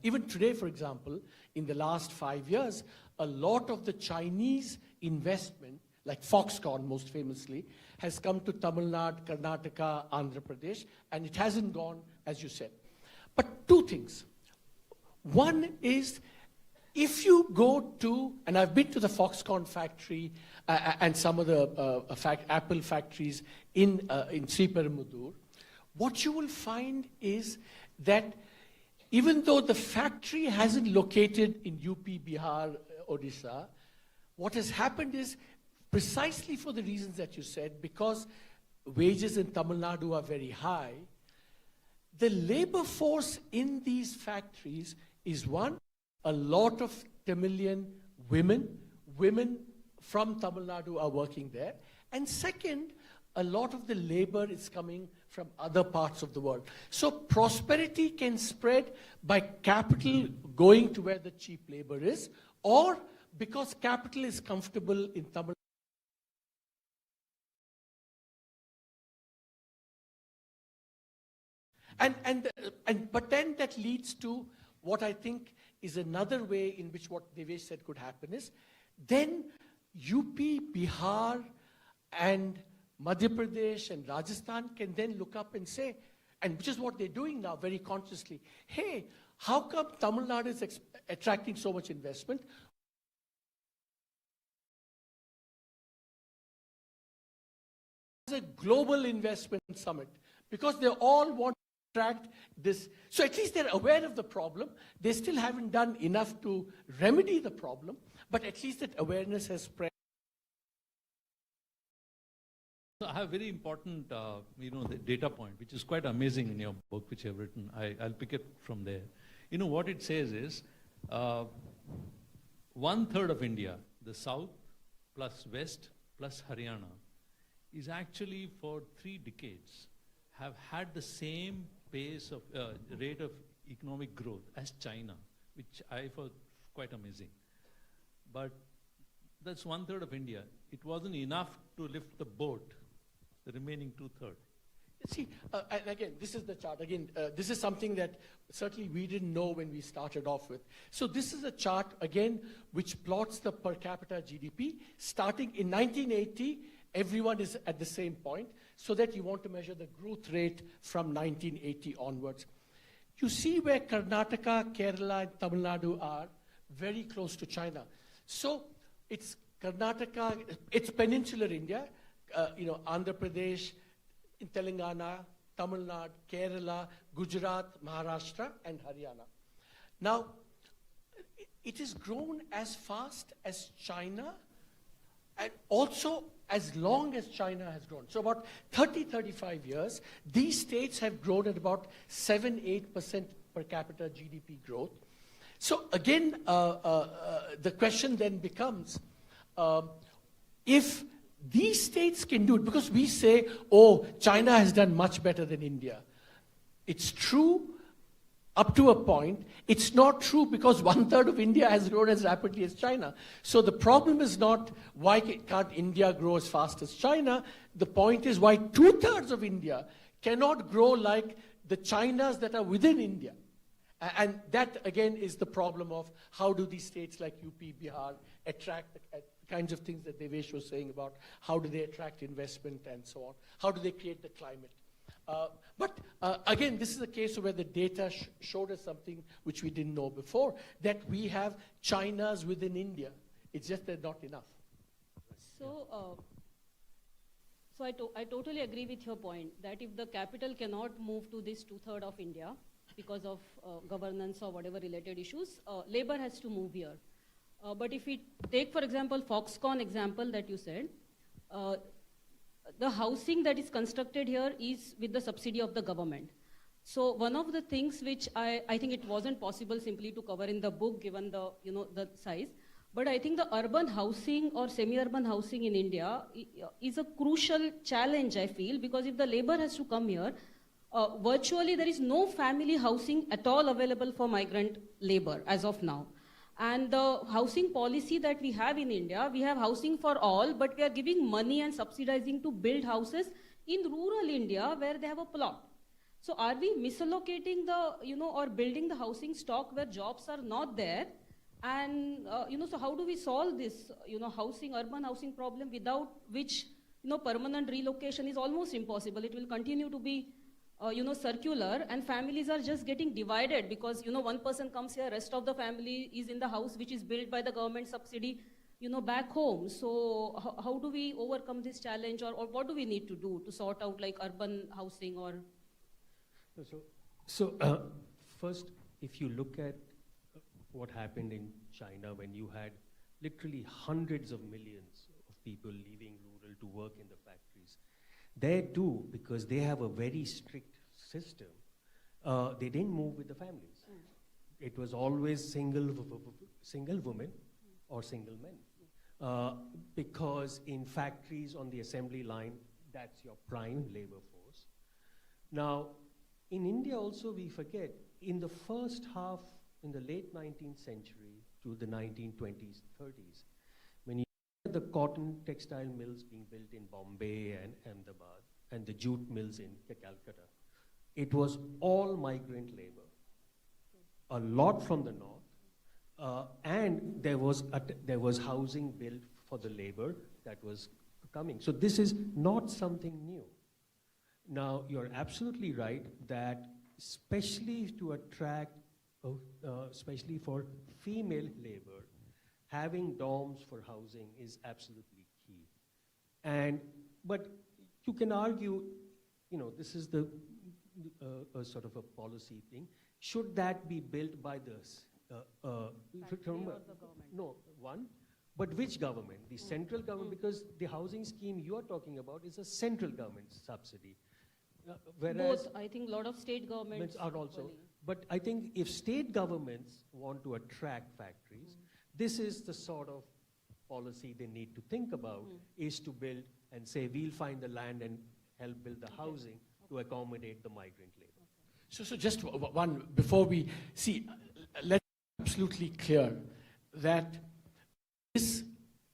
even today, for example, in the last 5 years, a lot of the Chinese investment, like Foxconn most famously, has come to Tamil Nadu, Karnataka, Andhra Pradesh, and it hasn't gone, as you said. But two things. One is, if you go to, and I've been to the Foxconn factory and some of the Apple factories in Sriperumbudur, what you will find is that even though the factory hasn't located in UP, Bihar, Odisha, what has happened is precisely for the reasons that you said, because wages in Tamil Nadu are very high, the labor force in these factories is one, a lot of Tamilian women from Tamil Nadu are working there. And second, a lot of the labor is coming from other parts of the world. So prosperity can spread by capital going to where the cheap labor is, or because capital is comfortable in Tamil but then that leads to what I think is another way in which what Devesh said could happen is, then UP, Bihar, and Madhya Pradesh and Rajasthan can then look up and say, and which is what they're doing now very consciously, hey, how come Tamil Nadu is attracting so much investment? It's a global investment summit, because they all want attract this. So at least they're aware of the problem. They still haven't done enough to remedy the problem, but at least that awareness has spread. So I have a very important, the data point, which is quite amazing in your book, which you have written. I'll pick it from there. You know, what it says is, 1/3 of India, the south plus west plus Haryana, is actually for 3 decades have had the same pace of rate of economic growth as China, which I found quite amazing. But that's 1/3 of India. It wasn't enough to lift the boat, the remaining 2/3. See, and again, this is the chart. Again, this is something that certainly we didn't know when we started off with. So this is a chart, again, which plots the per capita GDP. Starting in 1980, everyone is at the same point, so that you want to measure the growth rate from 1980 onwards. You see where Karnataka, Kerala, and Tamil Nadu are very close to China. So it's Karnataka, it's peninsular India, Andhra Pradesh, in Telangana, Tamil Nadu, Kerala, Gujarat, Maharashtra, and Haryana. Now, it has grown as fast as China, and also as long as China has grown. So about 35 years, these states have grown at about 7-8% per capita GDP growth. So again, the question then becomes, if these states can do it, because we say, oh, China has done much better than India. It's true up to a point. It's not true because 1/3 of India has grown as rapidly as China. So the problem is not why can't India grow as fast as China. The point is why 2/3 of India cannot grow like the Chinas that are within India. And that, again, is the problem of how do these states like UP, Bihar attract the kinds of things that Devesh was saying about how do they attract investment and so on. How do they create the climate? But again, this is a case where the data showed us something which we didn't know before, that we have Chinas within India. It's just that not enough. So, I totally agree with your point that if the capital cannot move to this 2/3 of India because of governance or whatever related issues, labor has to move here. But if we take, for example, Foxconn example that you said, the housing that is constructed here is with the subsidy of the government. So one of the things which I think it wasn't possible simply to cover in the book given the, the size, but I think the urban housing or semi-urban housing in India is a crucial challenge, I feel, because if the labor has to come here, virtually there is no family housing at all available for migrant labor as of now. And the housing policy that we have in India, we have housing for all, but we are giving money and subsidizing to build houses in rural India where they have a plot. So are we misallocating the, or building the housing stock where jobs are not there? And, so how do we solve this, urban housing problem without which, permanent relocation is almost impossible. It will continue to be, circular, and families are just getting divided because, one person comes here, rest of the family is in the house which is built by the government subsidy, back home. So how do we overcome this challenge, or what do we need to do to sort out like urban housing or? First, if you look at what happened in China when you had literally hundreds of millions of people leaving rural to work in the factories. There too, because they have a very strict system, they didn't move with the families. It was always single women or single men. Because in factories on the assembly line, that's your prime labor force. Now, in India also we forget, in the first half, in the late 19th century to the 1920s, 30s, when you look at the cotton textile mills being built in Bombay and Ahmedabad and the jute mills in Calcutta, it was all migrant labor. A lot from the north, and there was housing built for the labor that was coming. So this is not something new. Now, you're absolutely right that especially to attract especially for female labor, having dorms for housing is absolutely key. But you can argue, this is the sort of a policy thing. Should that be built by the no, one, but which government? The central government, because the housing scheme you are talking about is a central government subsidy. Whereas both, I think a lot of state governments are also. But I think if state governments want to attract factories, this is the sort of policy they need to think about, is to build and say, we'll find the land and help build the housing to accommodate the migrant labor. So just one, before we see, let's be absolutely clear that this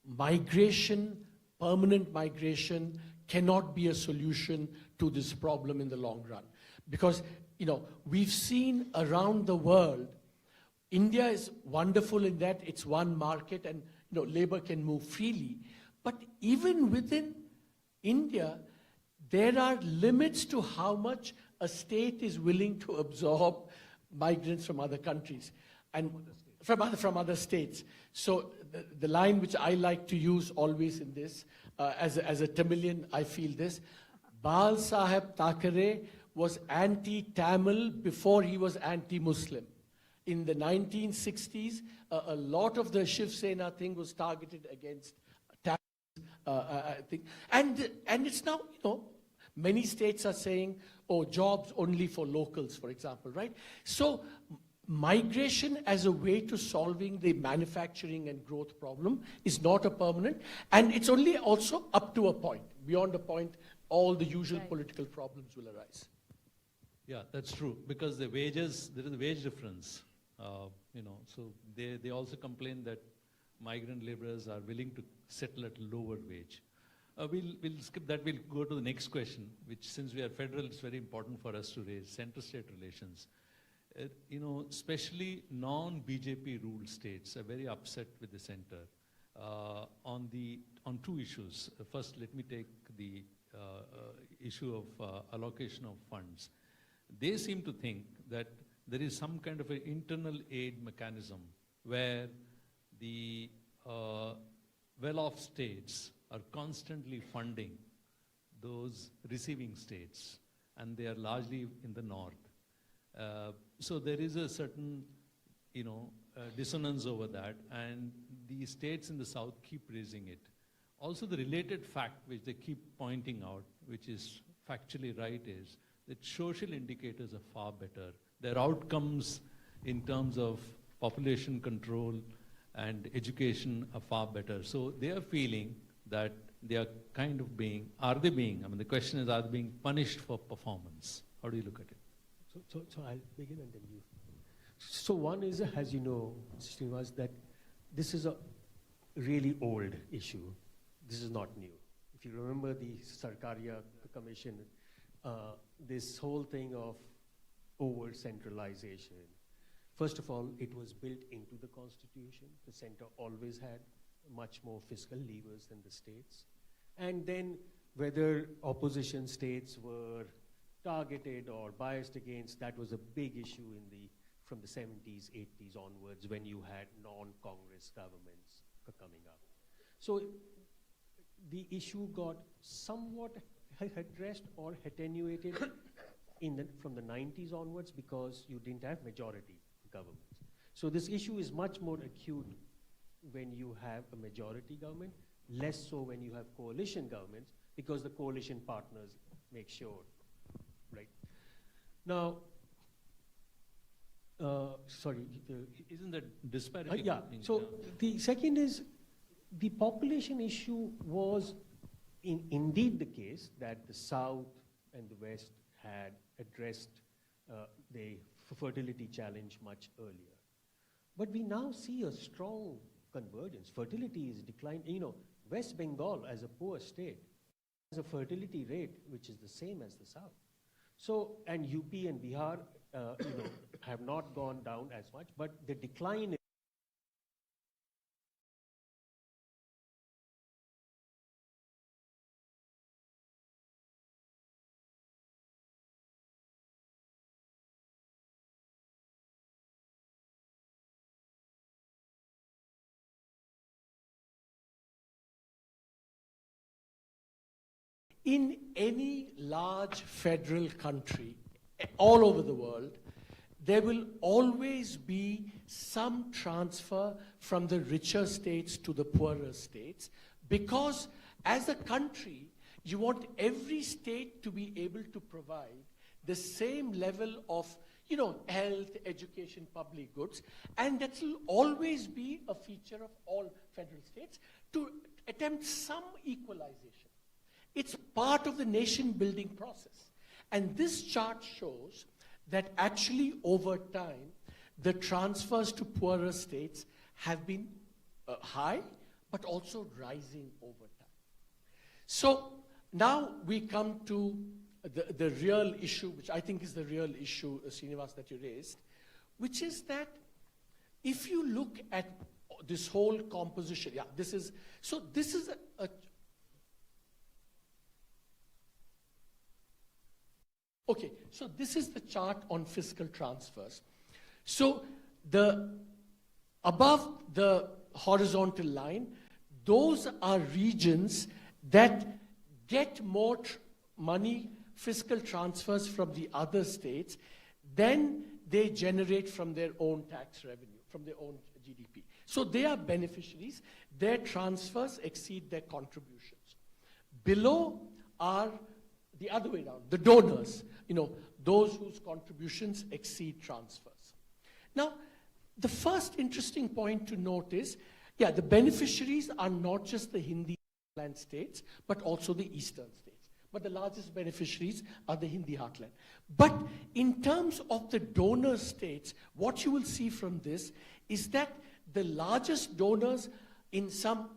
migration, permanent migration, cannot be a solution to this problem in the long run. Because we've seen around the world, India is wonderful in that it's one market and labor can move freely. But even within India, there are limits to how much a state is willing to absorb migrants from other countries and from other states. So the line which I like to use always in this, as a Tamilian, I feel this, Bal Saheb Thackeray was anti-Tamil before he was anti-Muslim. In the 1960s, a lot of the Shiv Sena thing was targeted against Tamils, I think. And it's now, many states are saying, jobs only for locals, for example, right? So migration as a way to solving the manufacturing and growth problem is not a permanent, and it's only also up to a point. Beyond a point, all the usual political problems will arise. Yeah, that's true, because the wages, there is a wage difference, so they also complain that migrant laborers are willing to settle at a lower wage. We'll skip that, we'll go to the next question, which since we are federal, it's very important for us to raise, center-state relations. Especially non-BJP ruled states are very upset with the center on two issues. First, let me take the issue of allocation of funds. They seem to think that there is some kind of an internal aid mechanism where the well-off states are constantly funding those receiving states, and they are largely in the north. So there is a certain, dissonance over that, and the states in the south keep raising it. Also, the related fact which they keep pointing out, which is factually right, is that social indicators are far better. Their outcomes in terms of population control and education are far better. So they are feeling that they are kind of the question is, are they being punished for performance? How do you look at it? So I'll begin and then you. So one is, as you know, Srinivas, that this is a really old issue. This is not new. If you remember the Sarkaria Commission, this whole thing of over-centralization. First of all, it was built into the Constitution. The center always had much more fiscal levers than the states. And then whether opposition states were targeted or biased against, that was a big issue from the 70s, 80s onwards, when you had non-Congress governments coming up. So the issue got somewhat addressed or attenuated from the 90s onwards, because you didn't have majority governments. So this issue is much more acute when you have a majority government, less so when you have coalition governments, because the coalition partners make sure, right? Now, Isn't that disparity? yeah, so the second is, the population issue was indeed the case that the South and the West had addressed the fertility challenge much earlier. But we now see a strong convergence. Fertility is declining. West Bengal, as a poor state, has a fertility rate which is the same as the South. So, and UP and Bihar, have not gone down as much, but the decline is in any large federal country all over the world, there will always be some transfer from the richer states to the poorer states, because as a country, you want every state to be able to provide the same level of health, education, public goods, and that will always be a feature of all federal states, to attempt some equalization. It's part of the nation-building process. And this chart shows that actually over time, the transfers to poorer states have been high, but also rising over time. So now we come to the real issue, which I think is the real issue, Srinivas, that you raised, which is that if you look at this whole composition, this is a okay, so this is the chart on fiscal transfers. So above the horizontal line, those are regions that get more money, fiscal transfers from the other states than they generate from their own tax revenue, from their own GDP. So they are beneficiaries. Their transfers exceed their contributions. Below are the other way around, the donors, those whose contributions exceed transfers. Now, the first interesting point to note is, the beneficiaries are not just the Hindi land states, but also the eastern states. but the largest beneficiaries are the Hindi heartland. But in terms of the donor states, what you will see from this is that the largest donors in some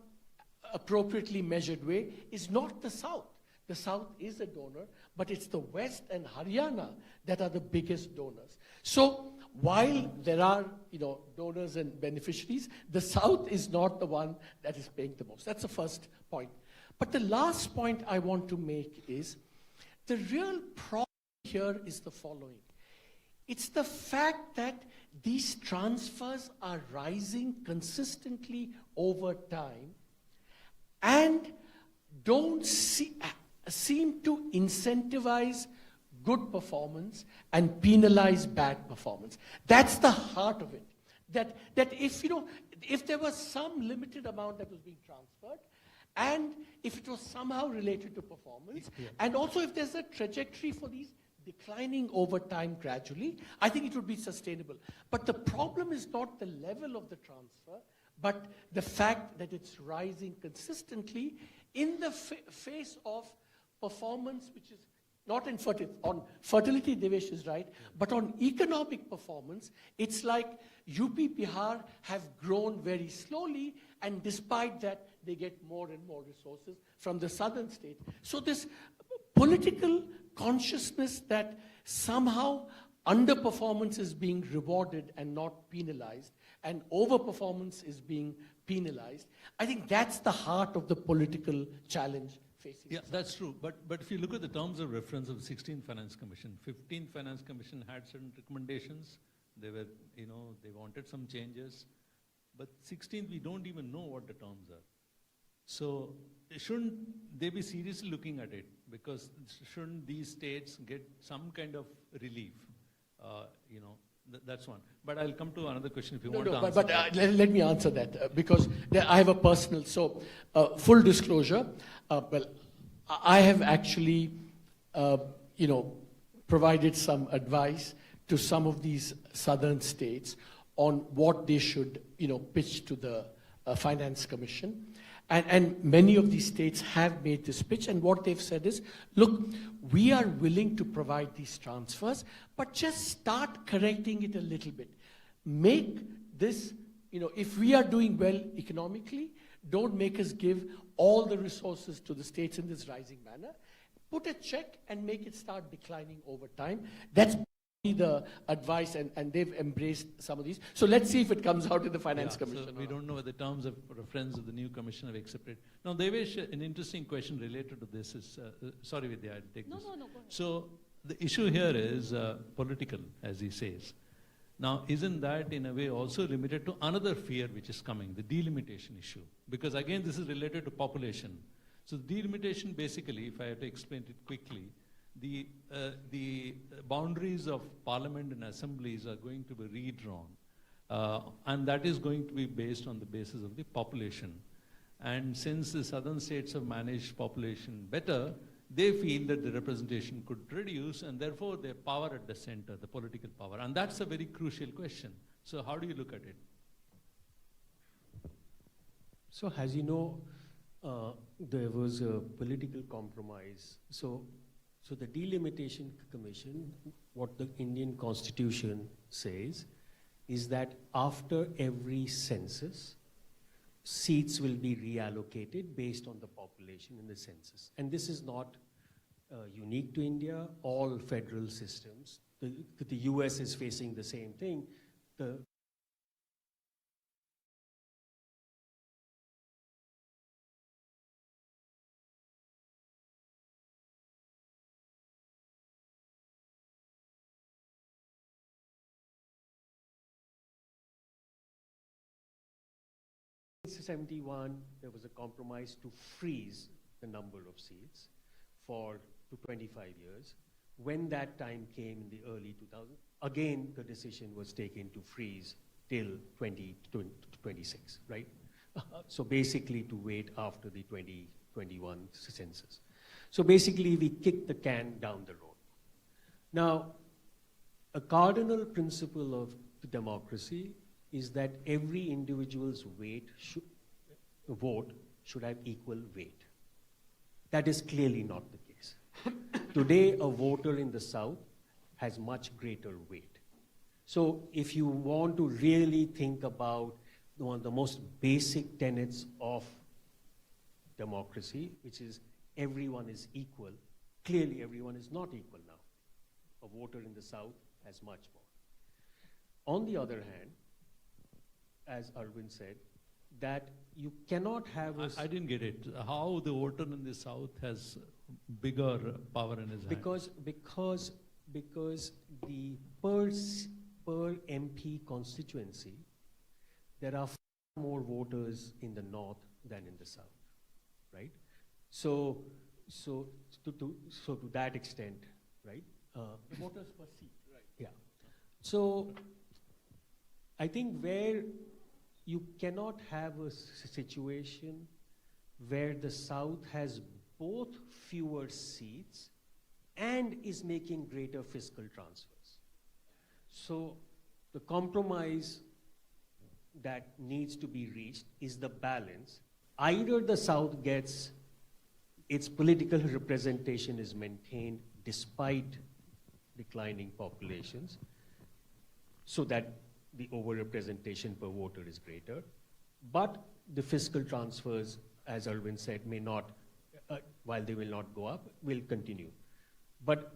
appropriately measured way is not the South. The South is a donor, but it's the West and Haryana that are the biggest donors. So while there are, donors and beneficiaries, the South is not the one that is paying the most. That's the first point. But the last point I want to make is the real problem here is the following. It's the fact that these transfers are rising consistently over time and don't seem to incentivize good performance and penalize bad performance. That's the heart of it. That if there was some limited amount that was being transferred, and if it was somehow related to performance, and also if there's a trajectory for these declining over time gradually, I think it would be sustainable. But the problem is not the level of the transfer, but the fact that it's rising consistently in the face of performance which is not in fertility. On fertility, Devesh is right, but on economic performance, it's like UP Bihar have grown very slowly, and despite that, they get more and more resources from the southern state. So this political consciousness that somehow underperformance is being rewarded and not penalized, and overperformance is being penalized, I think that's the heart of the political challenge facing. Yeah, that's true. But if you look at the terms of reference of the 16th Finance Commission, 15th Finance Commission had certain recommendations. They were, they wanted some changes. But 16th, we don't even know what the terms are. So shouldn't they be seriously looking at it? Because shouldn't these states get some kind of relief? That's one. But I'll come to another question if you want to answer. But let me answer that because I have a personal. So full disclosure. I have actually, provided some advice to some of these southern states on what they should, pitch to the Finance Commission. And many of these states have made this pitch, and what they've said is, look, we are willing to provide these transfers, but just start correcting it a little bit. Make this, if we are doing well economically, don't make us give all the resources to the states in this rising manner. Put a check and make it start declining over time. That's the advice, and they've embraced some of these. So let's see if it comes out in the Finance Commission. So we don't know whether the terms of reference of the new commission have accepted. Now, Devesh, an interesting question related to this is, sorry Vidya, I'll take this. No, go ahead. So the issue here is political, as he says. Now, isn't that in a way also limited to another fear which is coming, the delimitation issue? Because again, this is related to population. So delimitation basically, if I have to explain it quickly, the boundaries of parliament and assemblies are going to be redrawn. And that is going to be based on the basis of the population. And since the southern states have managed population better, they feel that the representation could reduce and therefore their power at the center, the political power. And that's a very crucial question. So how do you look at it? So as you know, there was a political compromise. So the Delimitation Commission, what the Indian Constitution says, is that after every census, seats will be reallocated based on the population in the census. And this is not unique to India. All federal systems, the US is facing the same thing. The In 1971, there was a compromise to freeze the number of seats to 25 years. When that time came in the early 2000s, again, the decision was taken to freeze till 2026, right? So basically to wait after the 2021 census. So basically we kicked the can down the road. Now, a cardinal principle of the democracy is that every individual's vote should have equal weight. That is clearly not the case. Today, a voter in the South has much greater weight. So if you want to really think about one of the most basic tenets of democracy, which is everyone is equal, clearly everyone is not equal now. A voter in the South has much more. On the other hand, as Arvind said, that you cannot have a... I didn't get it. How the voter in the South has bigger power in his hand? Because the per MP constituency, there are far more voters in the North than in the South, right? So to that extent, right? Voters per seat, right? Yeah. So I think where you cannot have a situation where the South has both fewer seats and is making greater fiscal transfers. So the compromise that needs to be reached is the balance. Either the South gets its political representation is maintained despite declining populations, so that the overrepresentation per voter is greater, but the fiscal transfers, as Arvind said, may not, while they will not go up, will continue. But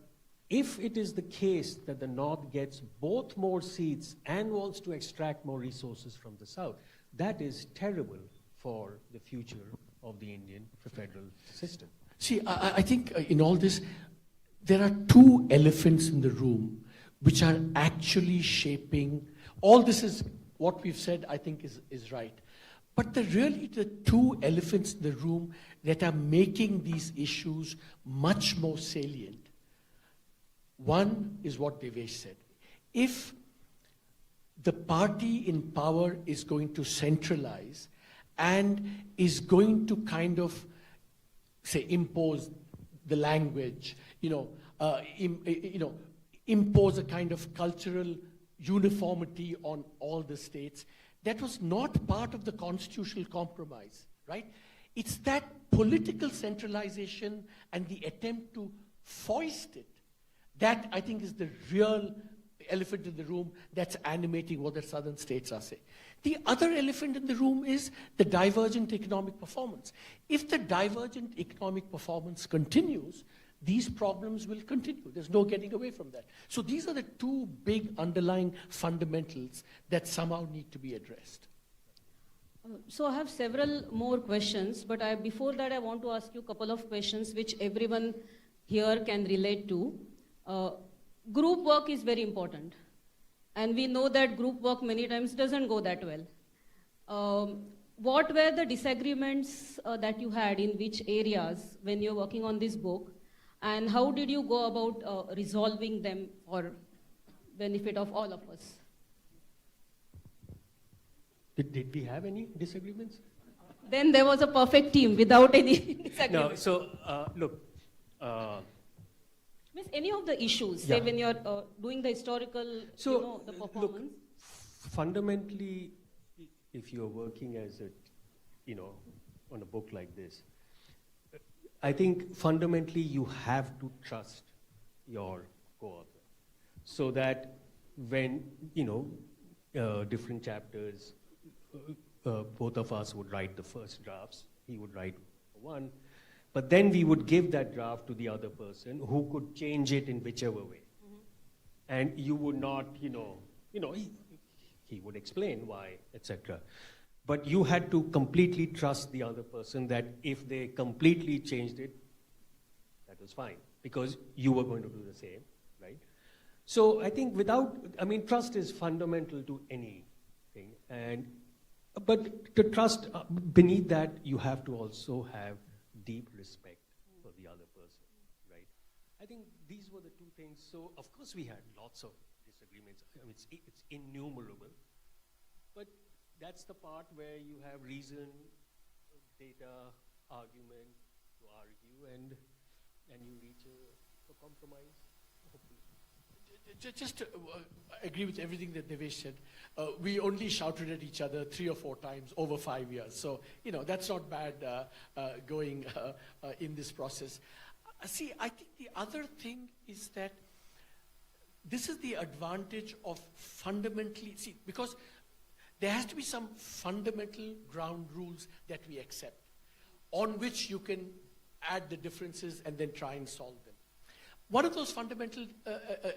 if it is the case that the North gets both more seats and wants to extract more resources from the South, that is terrible for the future of the Indian federal system. See, I think in all this, there are two elephants in the room which are actually shaping, all this is what we've said, I think is right. But really the two elephants in the room that are making these issues much more salient. One is what Devesh said. If the party in power is going to centralize and is going to kind of, say, impose the language, impose a kind of cultural uniformity on all the states, that was not part of the constitutional compromise, right? It's that political centralization and the attempt to foist it that I think is the real elephant in the room that's animating what the southern states are saying. The other elephant in the room is the divergent economic performance. If the divergent economic performance continues, these problems will continue. There's no getting away from that. So these are the two big underlying fundamentals that somehow need to be addressed. So I have several more questions, but before that I want to ask you a couple of questions which everyone here can relate to. Group work is very important. And we know that group work many times doesn't go that well. What were the disagreements that you had in which areas when you're working on this book? And how did you go about resolving them for benefit of all of us? Did we have any disagreements? Then there was a perfect team without any disagreement. No, so look. Means any of the issues, Yeah. say when you're doing the historical, the performance. Look, fundamentally, if you're working as a, on a book like this, I think fundamentally you have to trust your co-author, so that when, different chapters, both of us would write the first drafts, he would write one, but then we would give that draft to the other person who could change it in whichever way. Mm-hmm. And you would not, he would explain why, etc. But you had to completely trust the other person that if they completely changed it, that was fine, because you were going to do the same, right? So I think trust is fundamental to anything. But to trust, beneath that, you have to also have deep respect for the other person, right? I think these were the two things. So of course we had lots of disagreements. It's innumerable. But that's the part where you have reason, data, argument to argue, and you reach a compromise, hopefully. Just to agree with everything that Devesh said. We only shouted at each other 3 or 4 times over 5 years. So, that's not bad going in this process. See, I think the other thing is that this is the advantage of fundamentally, see, because there has to be some fundamental ground rules that we accept, on which you can add the differences and then try and solve them. One of those fundamental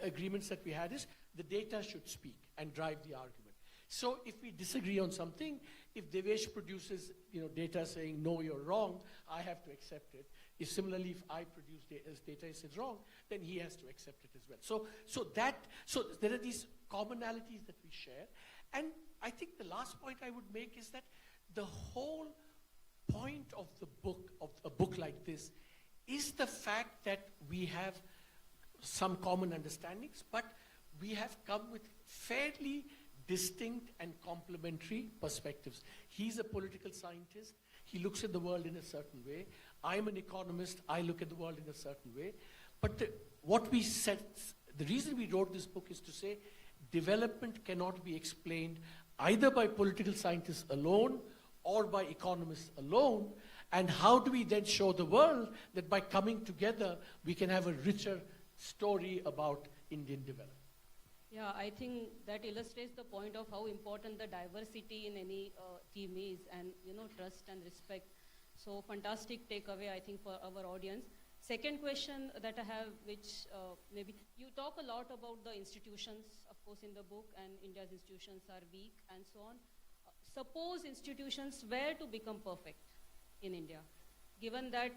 agreements that we had is the data should speak and drive the argument. So if we disagree on something, if Devesh produces data saying, no, you're wrong, I have to accept it. If similarly, if I produce data says wrong, then he has to accept it as well. So there are these commonalities that we share. And I think the last point I would make is that the whole point of the book, of a book like this, is the fact that we have some common understandings, but we have come with fairly distinct and complementary perspectives. He's a political scientist. He looks at the world in a certain way. I'm an economist. I look at the world in a certain way. But what we said, the reason we wrote this book is to say development cannot be explained either by political scientists alone or by economists alone. And how do we then show the world that by coming together, we can have a richer story about Indian development? Yeah, I think that illustrates the point of how important the diversity in any team is, and trust and respect. So fantastic takeaway, I think, for our audience. Second question that I have, which maybe you talk a lot about the institutions, of course, in the book, and India's institutions are weak and so on. Suppose institutions were to become perfect in India, given that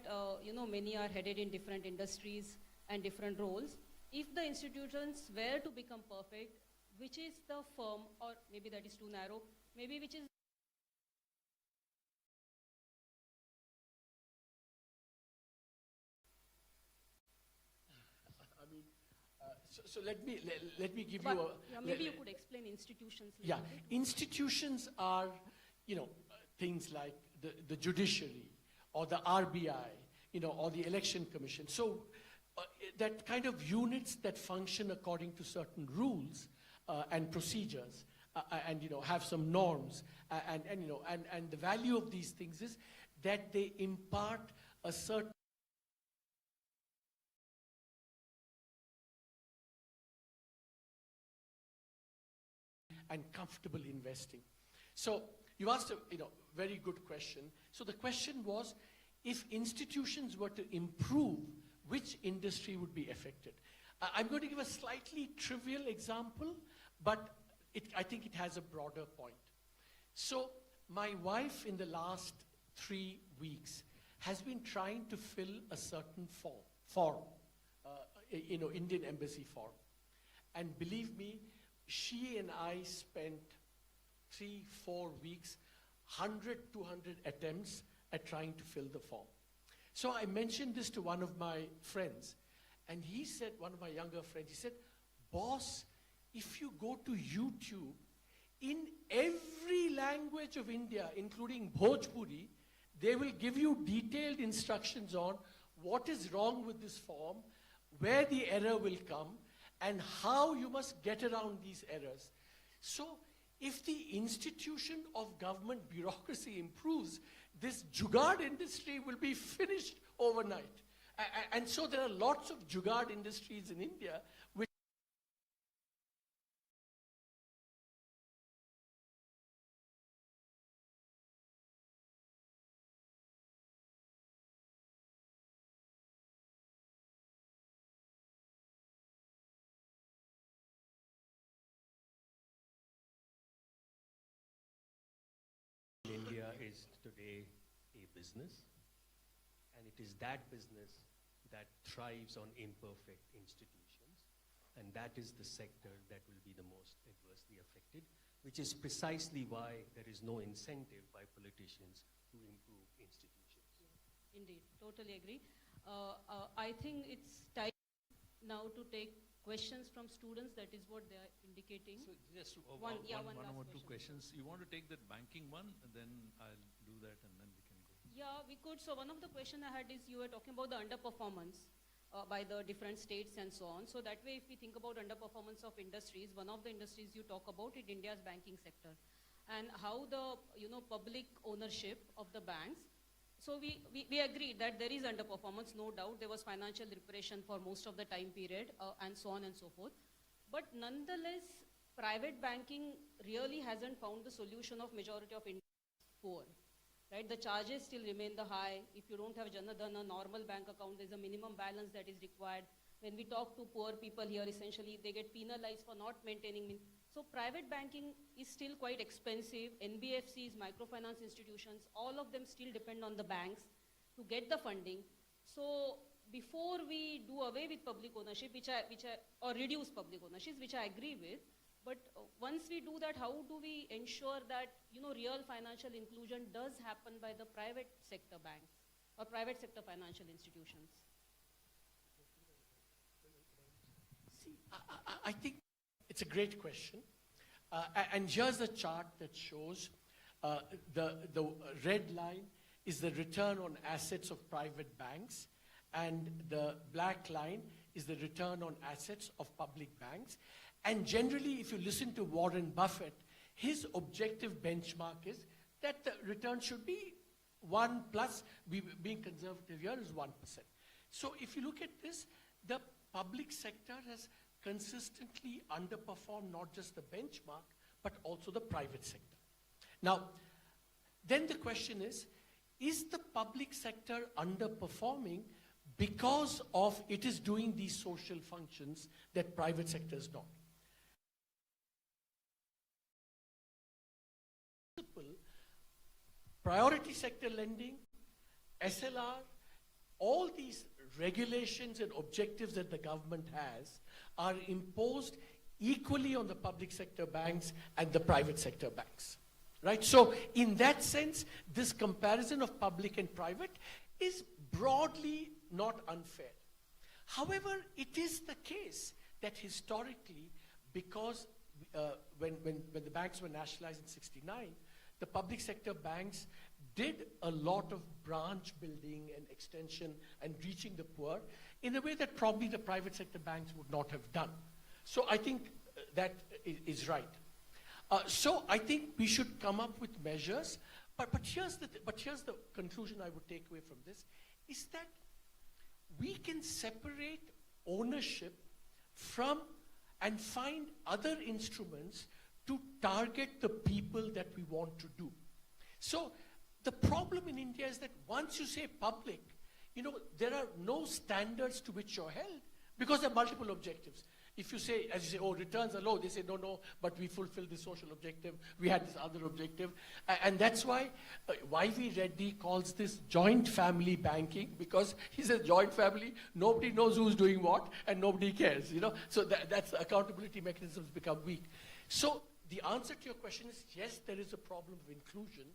many are headed in different industries and different roles. If the institutions were to become perfect, which is the firm, or maybe that is too narrow, maybe which is So let me give but, you a... yeah, maybe you could explain institutions. Yeah, institutions are, things like the judiciary or the RBI, or the election commission. So that kind of units that function according to certain rules and procedures and, have some norms. And the value of these things is that they impart a certain and comfortable investing. So you asked a very good question. So the question was, if institutions were to improve, which industry would be affected? I'm going to give a slightly trivial example, but I think it has a broader point. So my wife in the last 3 weeks has been trying to fill a certain form, Indian embassy form. And believe me, she and I spent 3-4 weeks, 100, 200 attempts at trying to fill the form. So I mentioned this to one of my friends, and he said, one of my younger friends, he said, boss, if you go to YouTube, in every language of India, including Bhojpuri, they will give you detailed instructions on what is wrong with this form, where the error will come, and how you must get around these errors. So if the institution of government bureaucracy improves, this jugaad industry will be finished overnight. And so there are lots of jugaad industries in India which India is today a business, and it is that business that thrives on imperfect institutions, and that is the sector that will be the most adversely affected, which is precisely why there is no incentive by politicians to improve institutions. Indeed, totally agree. I think it's time now to take questions from students. That is what they are indicating. So just one or last two questions. You want to take that banking one, and then I'll do that, and then we can go. Yeah, we could. So one of the questions I had is, you were talking about the underperformance by the different states and so on. So that way, if we think about underperformance of industries, one of the industries you talk about is India's banking sector, and how the public ownership of the banks So we agreed that there is underperformance, no doubt. There was financial repression for most of the time period and so on and so forth. But nonetheless, private banking really hasn't found the solution of majority of Indians poor. Right? The charges still remain the high. If you don't have a normal bank account, there's a minimum balance that is required. When we talk to poor people here, essentially, they get penalized for not maintaining. So private banking is still quite expensive. NBFCs, microfinance institutions, all of them still depend on the banks to get the funding. So before we do away with public ownership, or reduce public ownership, which I agree with, but once we do that, how do we ensure that real financial inclusion does happen by the private sector banks or private sector financial institutions? See, I think it's a great question. And here's a chart that shows the red line is the return on assets of private banks, and the black line is the return on assets of public banks. And generally, if you listen to Warren Buffett, his objective benchmark is that the return should be 1 plus, being conservative here is 1%. So if you look at this, the public sector has consistently underperformed not just the benchmark, but also the private sector. Now, then the question is the public sector underperforming because of it is doing these social functions that private sector is not? Priority sector lending, SLR, all these regulations and objectives that the government has are imposed equally on the public sector banks and the private sector banks, right? So in that sense, this comparison of public and private is broadly not unfair. However, it is the case that historically, because when the banks were nationalized in '69, the public sector banks did a lot of branch building and extension and reaching the poor in a way that probably the private sector banks would not have done. So I think that is right. So I think we should come up with measures. But here's the conclusion I would take away from this, is that we can separate ownership from and find other instruments to target the people that we want to do. So the problem in India is that once you say public, there are no standards to which you're held because there are multiple objectives. If you say, as you say, oh, returns are low, they say, no, but we fulfill this social objective, we had this other objective. And that's why Y.V. Reddy calls this joint family banking, because he says joint family, nobody knows who's doing what, and nobody cares, So that's accountability mechanisms become weak. So the answer to your question is, yes, there is a problem of inclusion,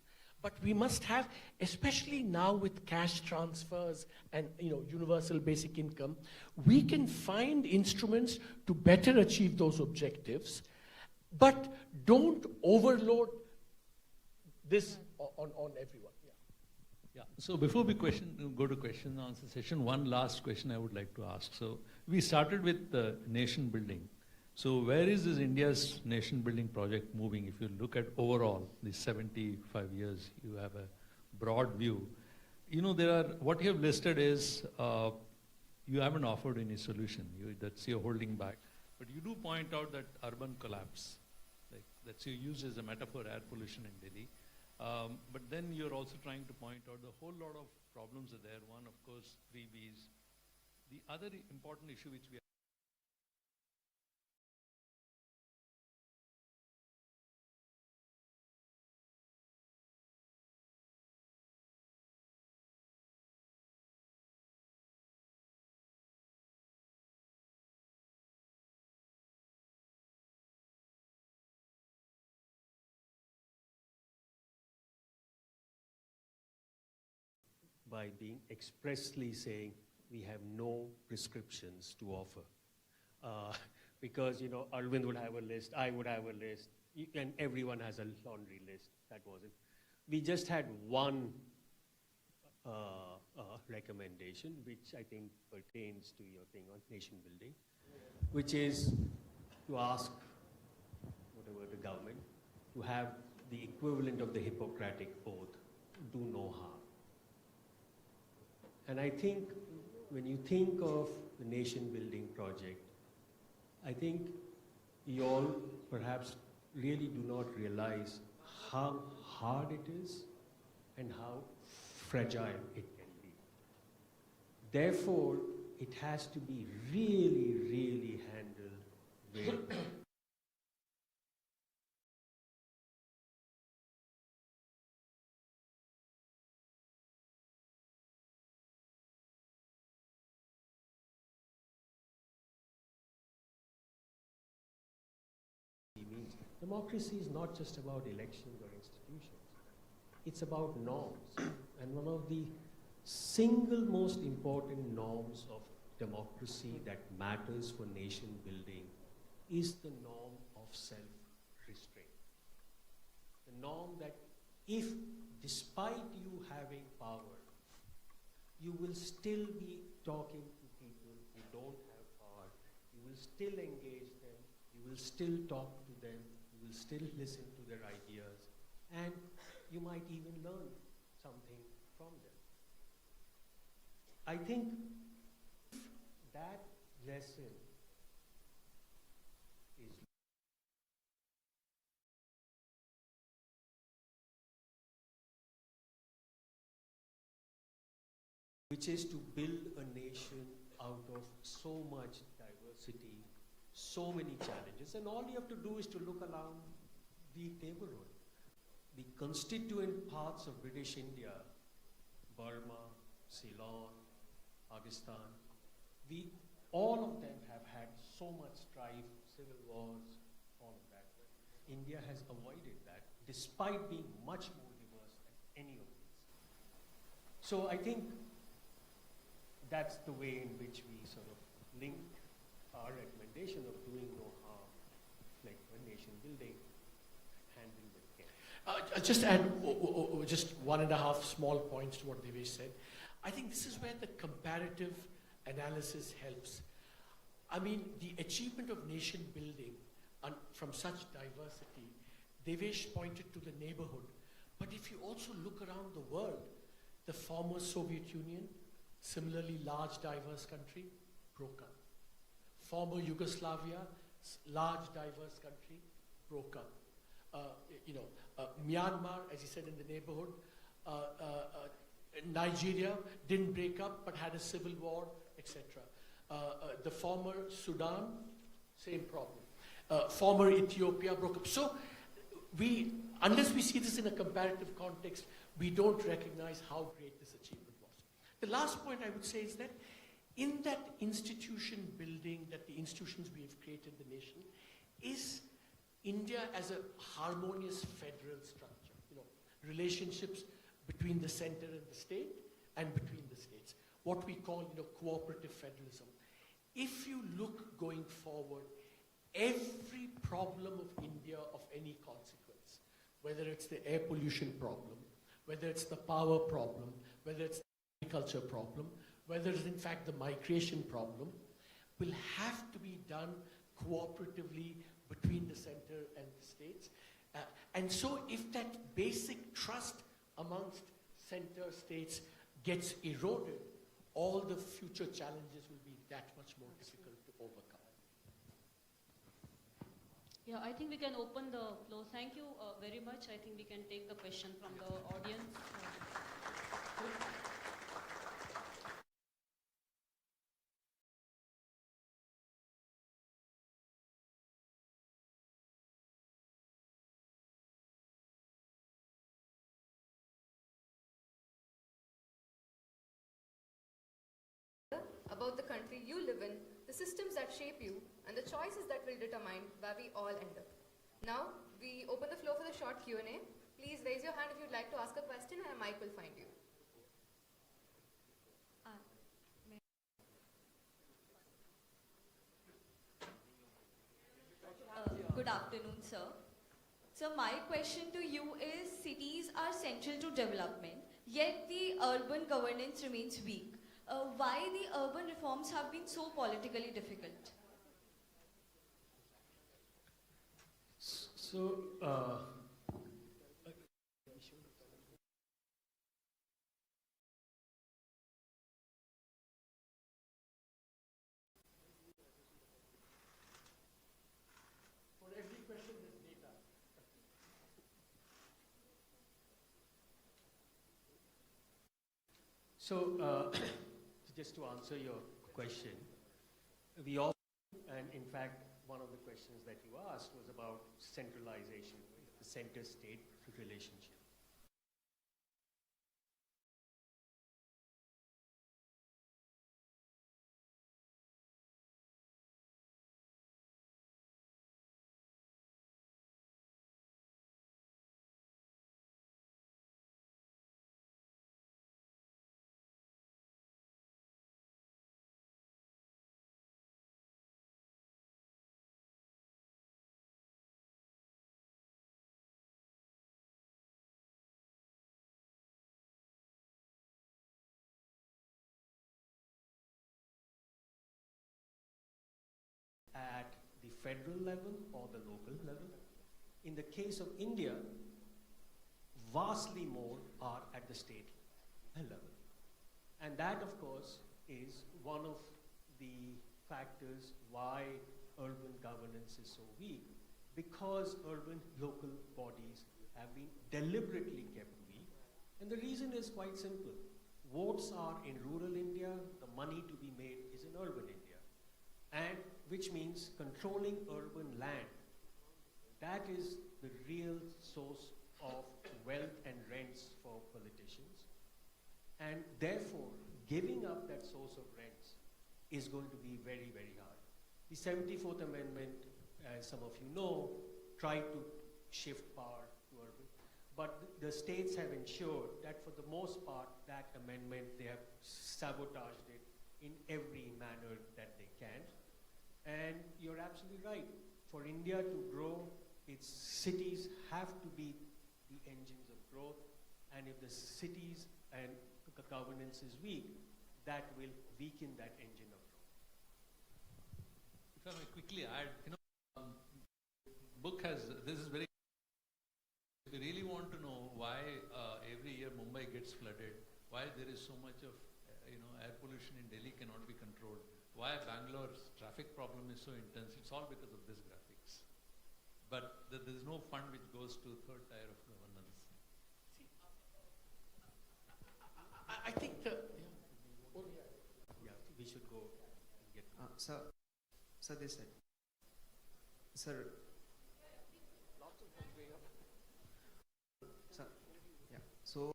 but we must have, especially now with cash transfers and universal basic income, we can find instruments to better achieve those objectives, but don't overload this on everyone. Yeah. So before we go to question and answer session, one last question I would like to ask. So we started with nation building. So where is this India's nation building project moving? If you look at overall these 75 years, you have a broad view. What you have listed is, you haven't offered any solution. That's you're holding back. But you do point out that urban collapse, that's you use as a metaphor, air pollution in Delhi. But then you're also trying to point out the whole lot of problems are there. One, of course, freebies. The other important issue which we by being expressly saying we have no prescriptions to offer. Because, Arvind would have a list, I would have a list, and everyone has a laundry list. That wasn't. We just had one recommendation, which I think pertains to your thing on nation building, which is to ask the government to have the equivalent of the Hippocratic Oath, do no harm. And I think when you think of the nation building project, I think you all perhaps really do not realize how hard it is and how fragile it can be. Therefore, it has to be really, really handled with means. Democracy is not just about elections or institutions. It's about norms. And one of the single most important norms of democracy that matters for nation building is the norm of self-restraint. The norm that if, despite you having power, you will still be talking to people who don't have power, you will still engage them, you will still talk to them, you will still listen to their ideas, and you might even learn something from them. I think that lesson is which is to build a nation out of so much diversity, so many challenges, and all you have to do is to look around the neighborhood. The constituent parts of British India, Burma, Ceylon, Pakistan, all of them have had so much strife, civil wars, all of that. India has avoided that despite being much more diverse than any of these. So I think that's the way in which we sort of link our recommendation of doing no harm, like for nation building, hand in with care. Just add just 1.5 small points to what Devesh said. I think this is where the comparative analysis helps. I mean, the achievement of nation building from such diversity, Devesh pointed to the neighborhood. But if you also look around the world, the former Soviet Union, similarly large, diverse country, broke up. Former Yugoslavia, large, diverse country, broke up. Myanmar, as he said, in the neighborhood. Nigeria didn't break up but had a civil war, etc. The former Sudan, same problem. Former Ethiopia broke up. So unless we see this in a comparative context, we don't recognize how great this achievement was. The last point I would say is that in that institution building, that the institutions we have created in the nation, is India as a harmonious federal structure. Relationships between the center and the state and between the states. What we call, cooperative federalism. If you look going forward, every problem of India of any consequence, whether it's the air pollution problem, whether it's the power problem, whether it's the agriculture problem, whether it's in fact the migration problem, will have to be done cooperatively between the center and the states. And so if that basic trust amongst center states gets eroded, all the future challenges will be that much more difficult to overcome. Yeah, I think we can open the floor. Thank you very much. I think we can take the question from the audience. About the country you live in, the systems that shape you, and the choices that will determine where we all end up. Now, we open the floor for the short Q&A. Please raise your hand if you'd like to ask a question and a mic will find you. Good afternoon, sir. So my question to you is, cities are central to development, yet the urban governance remains weak. Why the urban reforms have been so politically difficult? So, So, just to answer your question, we all, and in fact, one of the questions that you asked was about centralization, the center-state relationship. At the federal level or the local level. In the case of India, vastly more are at the state level. And that, of course, is one of the factors why urban governance is so weak, because urban local bodies have been deliberately kept weak. And the reason is quite simple. Votes are in rural India, the money to be made is in urban India. And which means controlling urban land. That is the real source of wealth and rents for politicians. And therefore, giving up that source of rents is going to be very, very hard. The 74th Amendment, as some of you know, tried to shift power to urban. But the states have ensured that for the most part, that amendment, they have sabotaged it in every manner that they can. And you're absolutely right. For India to grow, its cities have to be the engines of growth. And if the cities and governance is weak, that will weaken that engine of growth. If I may quickly add, book has, this is very, if you really want to know why every year Mumbai gets flooded, why there is so much of, air pollution in Delhi cannot be controlled, why Bangalore's traffic problem is so intense, it's all because of this graphics. But there is no fund which goes to third tier of governance. See, I think, we should go and get Sir, this said. Sir, sir, yeah. So,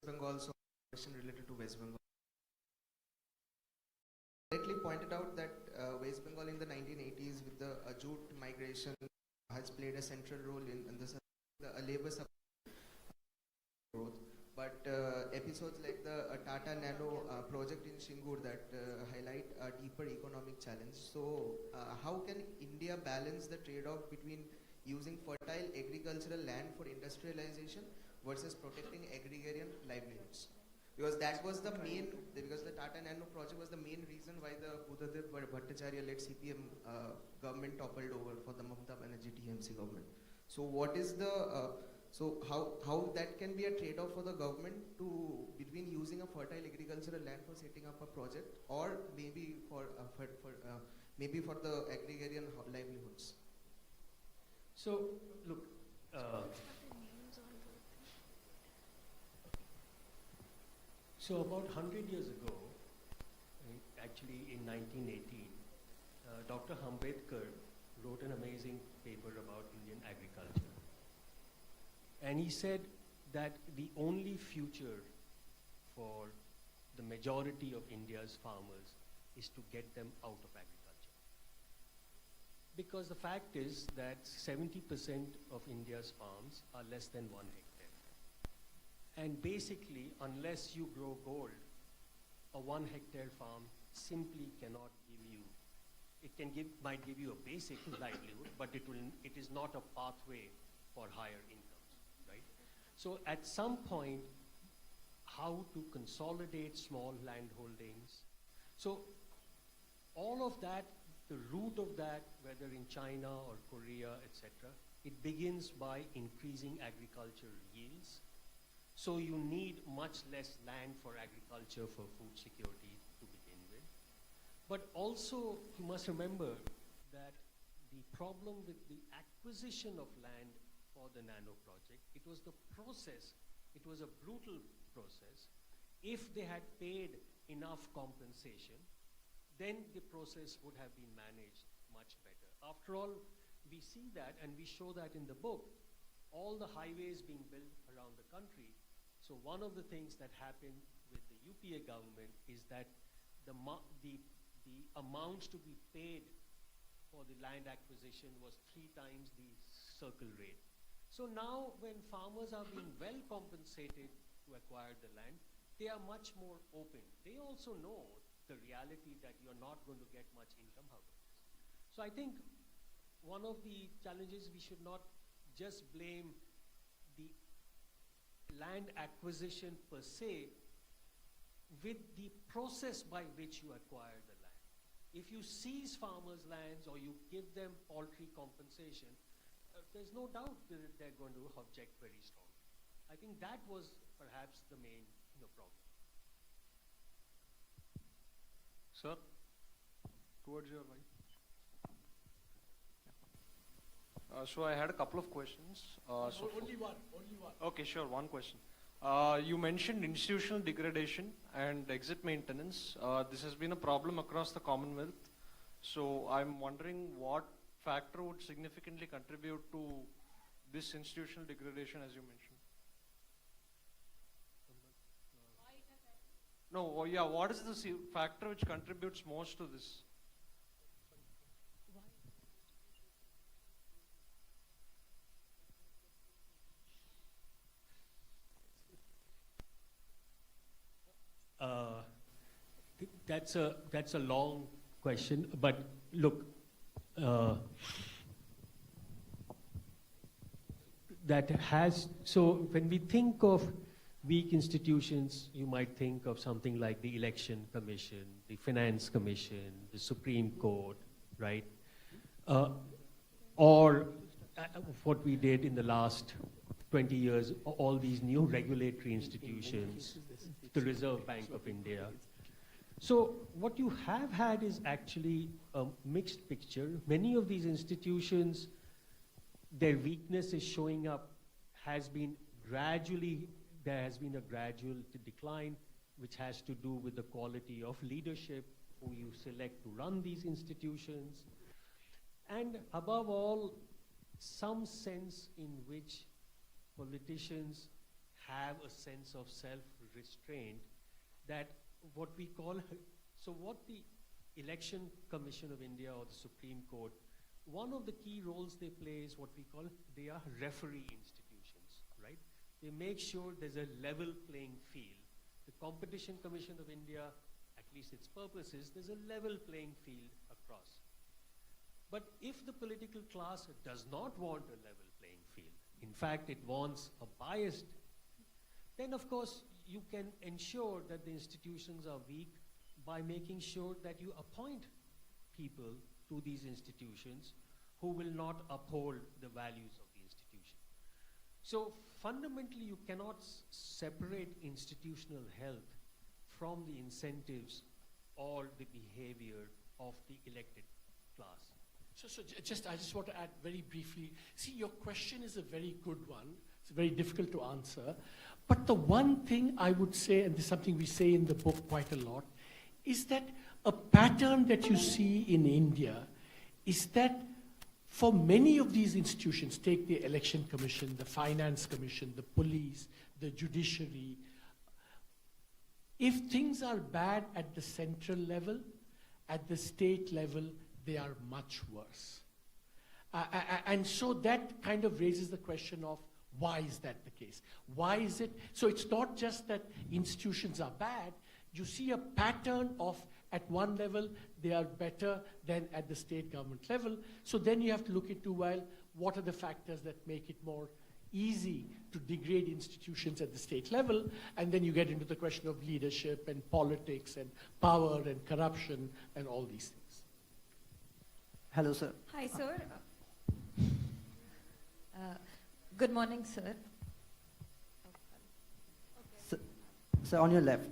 West Bengal, so question related to West Bengal. Directly pointed out that West Bengal in the 1980s with the Jute migration has played a central role in the labor supply growth. But episodes like the Tata Nano project in Shingur that highlight a deeper economic challenge. So how can India balance the trade-off between using fertile agricultural land for industrialization versus protecting agrarian livelihoods? Because that was the main, because the Tata Nano project was the main reason why the Buddhadev Bhattacharya-led CPM government toppled over for the Mahambare Banerjee TMC government. So what is the, so how that can be a trade-off for the government to, between using a fertile agricultural land for setting up a project or maybe for the agrarian livelihoods? So, look, so about 100 years ago, actually in 1918, Dr. Ambedkar wrote an amazing paper about Indian agriculture. And he said that the only future for the majority of India's farmers is to get them out of agriculture. Because the fact is that 70% of India's farms are less than 1 hectare. And basically, unless you grow gold, a 1 hectare farm simply cannot give you, might give you a basic livelihood, but it is not a pathway for higher incomes, right? So at some point, how to consolidate small land holdings. So all of that, the root of that, whether in China or Korea, etc., it begins by increasing agricultural yields. So you need much less land for agriculture for food security to begin with. But also, you must remember that the problem with the acquisition of land for the Nano project, it was the process. It was a brutal process. if they had paid enough compensation, then the process would have been managed much better. After all, we see that and we show that in the book, all the highways being built around the country. So one of the things that happened with the UPA government is that the amounts to be paid for the land acquisition was 3 times the circle rate. So now when farmers are being well compensated to acquire the land, they are much more open. They also know the reality that you're not going to get much income out of this. So I think one of the challenges, we should not just blame the land acquisition per se with the process by which you acquire the land. If you seize farmers' lands or you give them paltry compensation, there's no doubt that they're going to object very strongly. I think that was perhaps the main problem. Sir, towards your right. So I had a couple of questions. Only one. Okay, sure, one question. You mentioned institutional degradation and exit maintenance. This has been a problem across the Commonwealth. So I'm wondering what factor would significantly contribute to this institutional degradation as you mentioned? No, yeah, what is the factor which contributes most to this? That's a long question, but look, so when we think of weak institutions, you might think of something like the Election Commission, the Finance Commission, the Supreme Court, right? Or what we did in the last 20 years, all these new regulatory institutions, the Reserve Bank of India. So what you have had is actually a mixed picture. Many of these institutions, their weakness is showing up, there has been a gradual decline, which has to do with the quality of leadership who you select to run these institutions. And above all, some sense in which politicians have a sense of self-restraint that what we call, so what the Election Commission of India or the Supreme Court, one of the key roles they play is what we call, they are referee institutions, right? They make sure there's a level playing field. The Competition Commission of India, at least its purpose is, there's a level playing field across. But if the political class does not want a level playing field, in fact it wants a biased, then of course you can ensure that the institutions are weak by making sure that you appoint people to these institutions who will not uphold the values of the institution. So fundamentally you cannot separate institutional health from the incentives or the behavior of the elected class. So I just want to add very briefly. See, your question is a very good one. It's very difficult to answer. But the one thing I would say, and this is something we say in the book quite a lot, is that a pattern that you see in India is that for many of these institutions, take the Election Commission, the Finance Commission, the police, the judiciary, if things are bad at the central level, at the state level, they are much worse. And so that kind of raises the question of, why is that the case? Why is it? So it's not just that institutions are bad. You see a pattern of, at one level, they are better than at the state government level. So then you have to look into, well, what are the factors that make it more easy to degrade institutions at the state level? And then you get into the question of leadership and politics and power and corruption and all these things. Hello, sir. Hi, sir. Good morning, sir. Sir, on your left.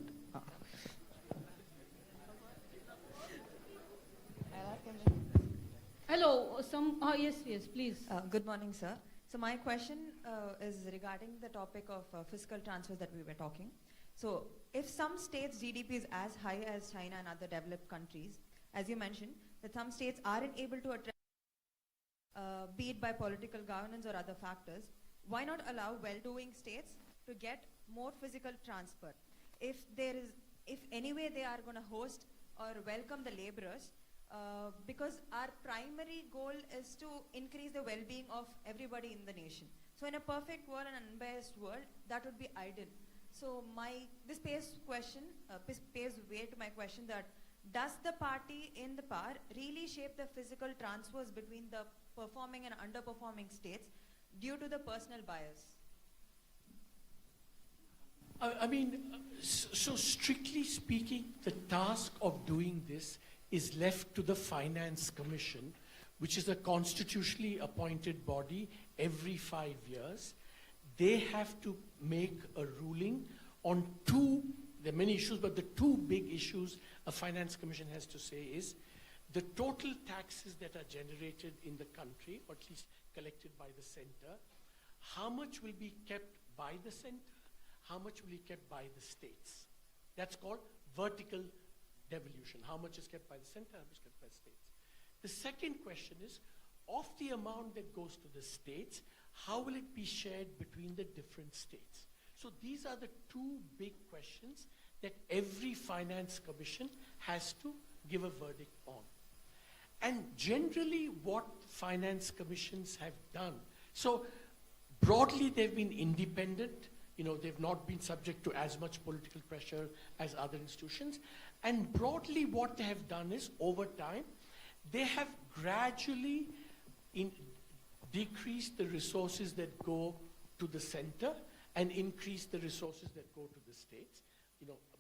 Hello, yes, please. Good morning, sir. So my question is regarding the topic of fiscal transfers that we were talking. So if some states' GDP is as high as China and other developed countries, as you mentioned, that some states aren't able to attract, be it by political governance or other factors, why not allow well-doing states to get more physical transfer? If anyway they are going to host or welcome the laborers, because our primary goal is to increase the well-being of everybody in the nation. So in a perfect world and unbiased world, that would be ideal. So this pays way to my question that does the party in the power really shape the physical transfers between the performing and underperforming states due to the personal bias? I mean, so strictly speaking, the task of doing this is left to the Finance Commission, which is a constitutionally appointed body every 5 years. They have to make a ruling on there are many issues, but the two big issues a Finance Commission has to say is the total taxes that are generated in the country, or at least collected by the center, how much will be kept by the center, how much will be kept by the states. That's called vertical devolution. How much is kept by the center, how much is kept by the states. The second question is, of the amount that goes to the states, how will it be shared between the different states? So these are the two big questions that every Finance Commission has to give a verdict on. And generally what Finance Commissions have done, so broadly they've been independent, they've not been subject to as much political pressure as other institutions. And broadly what they have done is, over time, they have gradually decreased the resources that go to the center and increased the resources that go to the states,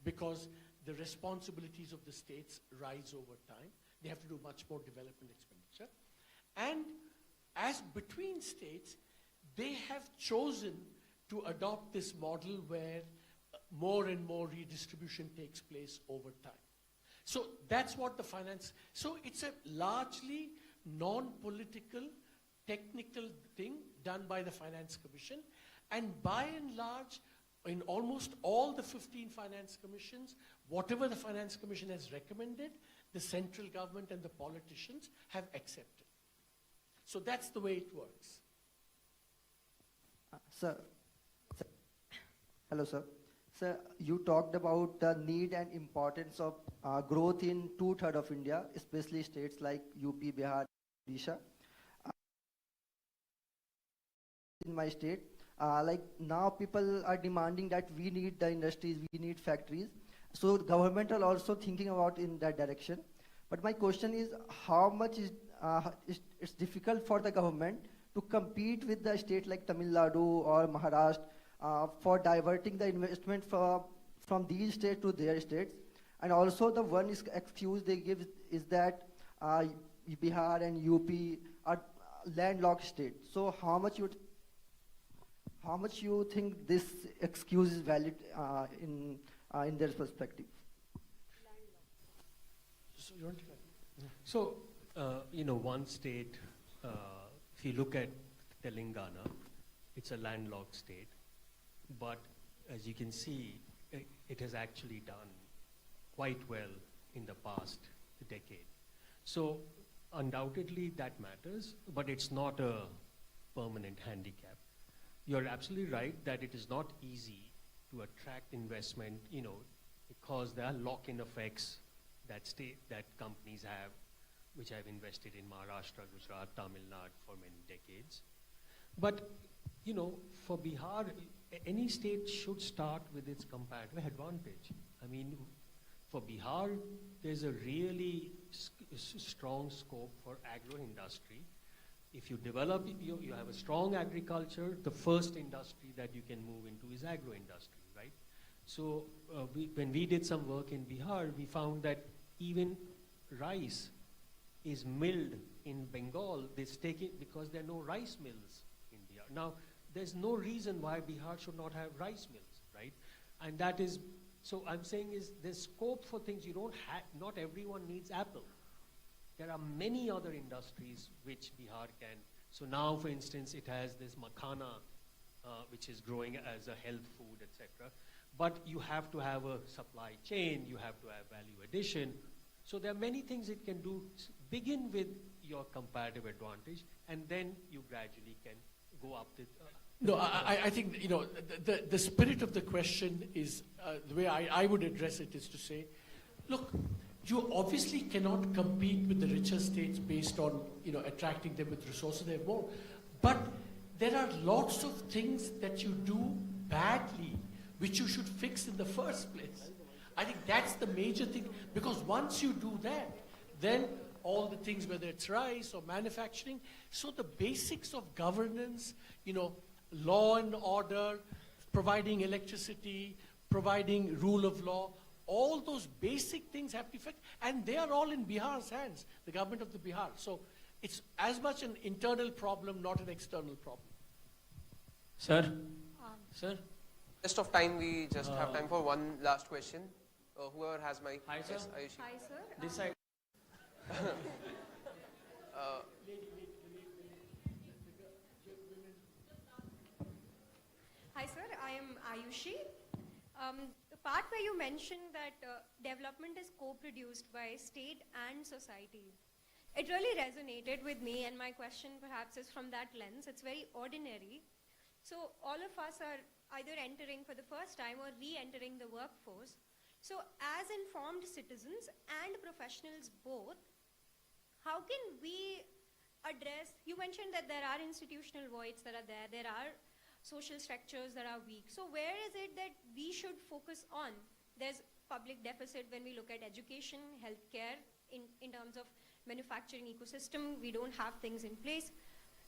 because the responsibilities of the states rise over time. They have to do much more development expenditure. And as between states, they have chosen to adopt this model where more and more redistribution takes place over time. So that's what the so it's a largely non-political, technical thing done by the Finance Commission. And by and large, in almost all the 15 Finance Commissions, whatever the Finance Commission has recommended, the central government and the politicians have accepted. So that's the way it works. Sir, hello sir. Sir, you talked about the need and importance of growth in 2/3 of India, especially states like UP, Bihar, Odisha. In my state, like now people are demanding that we need the industries, we need factories. So government are also thinking about in that direction. But my question is, how much is it's difficult for the government to compete with the state like Tamil Nadu or Maharashtra for diverting the investment from these states to their states. And also the one excuse they give is that Bihar and UP are landlocked states. So how much you think this excuse is valid in their perspective? So you want to So, one state, if you look at Telangana, it's a landlocked state, but as you can see, it has actually done quite well in the past decade. So undoubtedly that matters, but it's not a permanent handicap. You're absolutely right that it is not easy to attract investment, because there are lock-in effects that companies have, which have invested in Maharashtra, Gujarat, Tamil Nadu for many decades. But, for Bihar, any state should start with its comparative advantage. I mean, for Bihar, there's a really strong scope for agro-industry. If you develop, you have a strong agriculture, the first industry that you can move into is agro-industry, right? So when we did some work in Bihar, we found that even rice is milled in Bengal. They take it because there are no rice mills in Bihar. Now, there's no reason why Bihar should not have rice mills, right? And that is, so I'm saying is there's scope for things you don't have, not everyone needs apple. There are many other industries which Bihar can. So now, for instance, it has this makhana, which is growing as a health food, etc. but you have to have a supply chain, you have to have value addition. So there are many things it can do. Begin with your comparative advantage, and then you gradually can go up the... No, I think, you know, the spirit of the question is, the way I would address it is to say, look, you obviously cannot compete with the richer states based on, you know, attracting them with resources they have more. But there are lots of things that you do badly, which you should fix in the first place. I think that's the major thing, because once you do that, then all the things, whether it's rice or manufacturing, so the basics of governance, you know, law and order, providing electricity, providing rule of law, all those basic things have to be fixed, and they are all in Bihar's hands, the government of the Bihar. So it's as much an internal problem, not an external problem. Sir? Sir? Just of time, we just have time for one last question. Whoever has my... Hi, sir. Yes, Ayushi. Hi, sir. This side. Hi, sir. I am Ayushi. The part where you mentioned that development is co-produced by state and society, it really resonated with me, and my question perhaps is from that lens. It's very ordinary. So all of us are either entering for the first time or re-entering the workforce. So as informed citizens and professionals both, how can we address, you mentioned that there are institutional voids that are there are social structures that are weak. So where is it that we should focus on? There's public deficit when we look at education, healthcare, in terms of manufacturing ecosystem, we don't have things in place.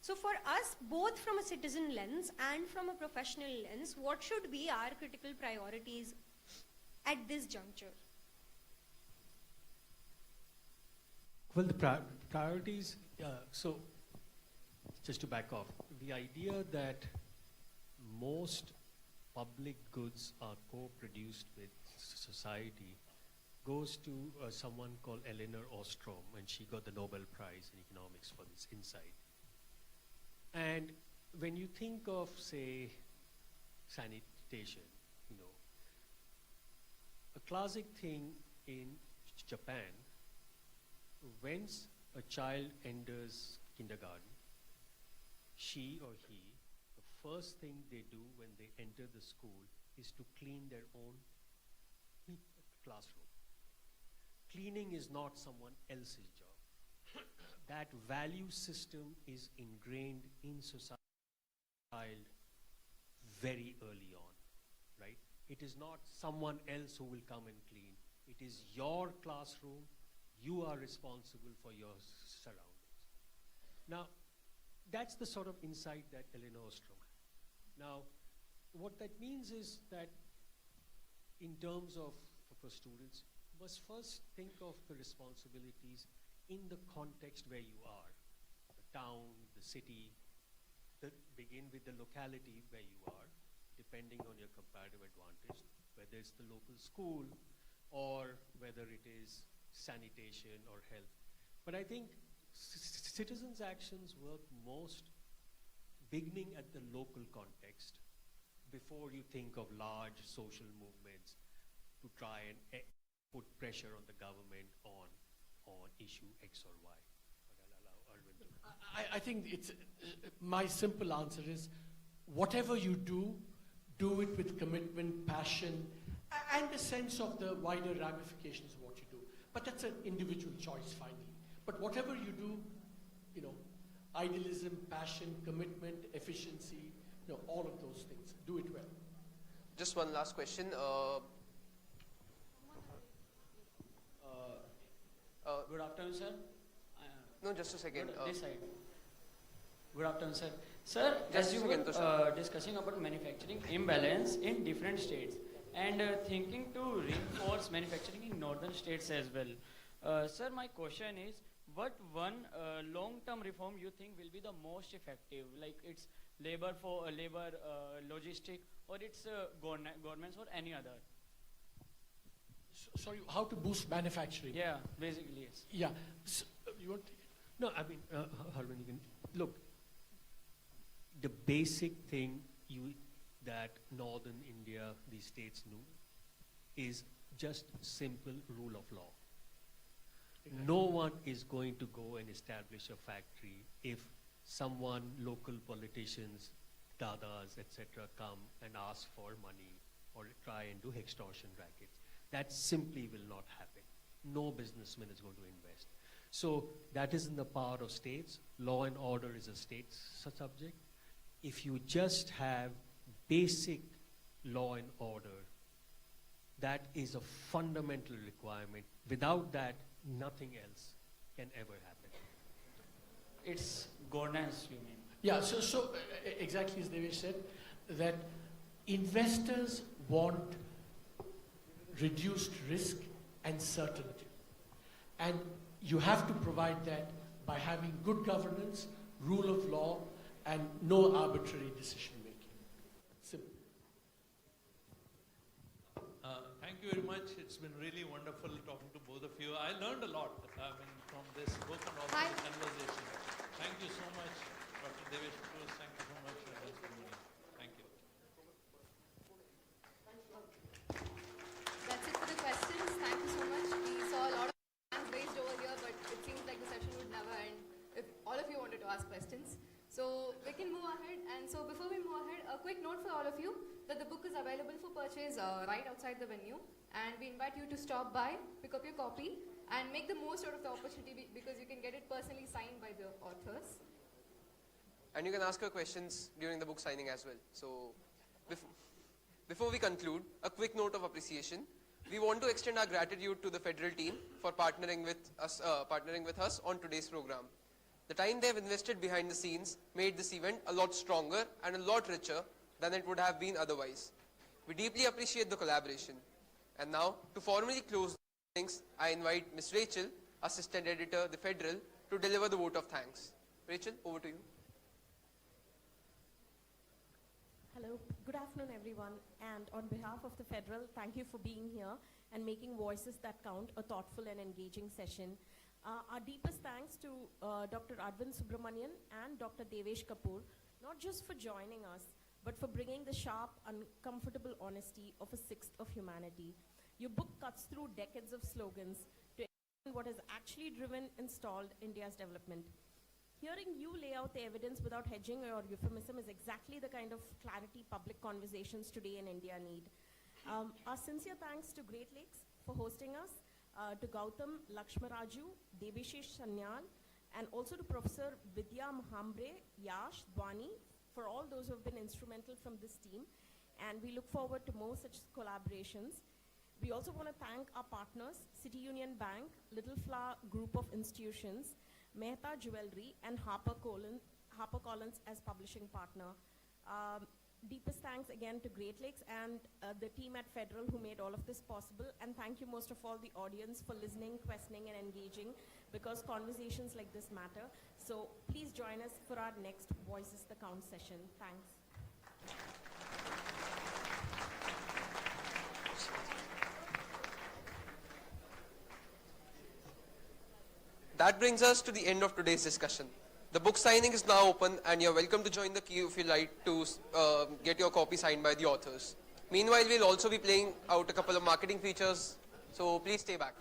So for us, both from a citizen lens and from a professional lens, what should be our critical priorities at this juncture? Well, the priorities, so just to back off, the idea that most public goods are co-produced with society goes to someone called Elinor Ostrom, and she got the Nobel Prize in economics for this insight. And when you think of, say, sanitation, you know, a classic thing in Japan, once a child enters kindergarten, she or he, the first thing they do when they enter the school is to clean their own classroom. Cleaning is not someone else's job. That value system is ingrained in society very early on, right? It is not someone else who will come and clean. It is your classroom. You are responsible for your surroundings. Now, that's the sort of insight that Elinor Ostrom had. Now, what that means is that in terms of for students, must first think of the responsibilities in the context where you are, the town, the city, begin with the locality where you are, depending on your comparative advantage, whether it's the local school or whether it is sanitation or health. But I think citizens' actions work most beginning at the local context before you think of large social movements to try and put pressure on the government on issue X or Y. But I'll allow Arvind to... I think it's, my simple answer is, whatever you do it with commitment, passion, and a sense of the wider ramifications of what you do. But that's an individual choice finally. But whatever you do, you know, idealism, passion, commitment, efficiency, you know, all of those things, do it well. Just one last question. Good afternoon, sir. No, just a second. This side. Good afternoon, sir. Sir, as you were discussing about manufacturing imbalance in different states and thinking to reinforce manufacturing in northern states as well. Sir, my question is, what one long-term reform you think will be the most effective? Like it's labor for labor, logistic, or it's governments or any other? Sorry, how to boost manufacturing? Yeah, basically, yes. Yeah. So, you want to... No, I mean, Arvind, you can... Look, the basic thing, that northern India, these states knew, is just simple rule of law. No one is going to go and establish a factory if someone, local politicians, dadas, etc., come and ask for money or try and do extortion rackets. That simply will not happen. No businessman is going to invest. So that is in the power of states. Law and order is a state subject. If you just have basic law and order, that is a fundamental requirement. Without that, nothing else can ever happen. It's governance, you mean? Yeah, so exactly as Devesh said, that investors want reduced risk and certainty. And you have to provide that by having good governance, rule of law, and no arbitrary decision making. Simple. Thank you very much. It's been really wonderful talking to both of you. I learned a lot from this book and also the conversation. Thank you so much, Dr. Devesh Kapur. Thank you so much, Arvind Subramanian. Thank you. That's it for the questions. Thank you so much. We saw a lot of hands raised over here, but it seems like the session would never end if all of you wanted to ask questions. So we can move ahead. And so before we move ahead, a quick note for all of you that the book is available for purchase right outside the venue. And we invite you to stop by, pick up your copy, and make the most out of the opportunity because you can get it personally signed by the authors. And you can ask your questions during the book signing as well. So before we conclude, a quick note of appreciation. We want to extend our gratitude to the federal team for partnering with us on today's program. The time they have invested behind the scenes made this event a lot stronger and a lot richer than it would have been otherwise. We deeply appreciate the collaboration. And now, to formally close things, I invite Ms. Rachel, Assistant Editor, The Federal, to deliver the vote of thanks. Rachel, over to you. Hello, good afternoon everyone, and on behalf of the Federal, thank you for being here and making Voices That Count a thoughtful and engaging session. Our deepest thanks to Dr. Arvind Subramanian and Dr. Devesh Kapur, not just for joining us, but for bringing the sharp, uncomfortable honesty of a sixth of humanity. Your book cuts through decades of slogans to explain what has actually driven and stalled India's development. Hearing you lay out the evidence without hedging or euphemism is exactly the kind of clarity public conversations today in India need. Our sincere thanks to Great Lakes for hosting us, to Gautam Lakshmaraju, Debashish Sanyal, and also to Professor Vidya, Mahambare, Yash, Dwani, for all those who have been instrumental from this team. And we look forward to more such collaborations. We also want to thank our partners, City Union Bank, Little Flower Group of Institutions, Mehta Jewellery, and HarperCollins as publishing partner. Deepest thanks again to Great Lakes and the team at Federal who made all of this possible. And thank you most of all the audience for listening, questioning, and engaging, because conversations like this matter. So please join us for our next Voices That Count session. Thanks. That brings us to the end of today's discussion. The book signing is now open and you're welcome to join the queue if you like to get your copy signed by the authors. Meanwhile, we'll also be playing out a couple of marketing features, so please stay back.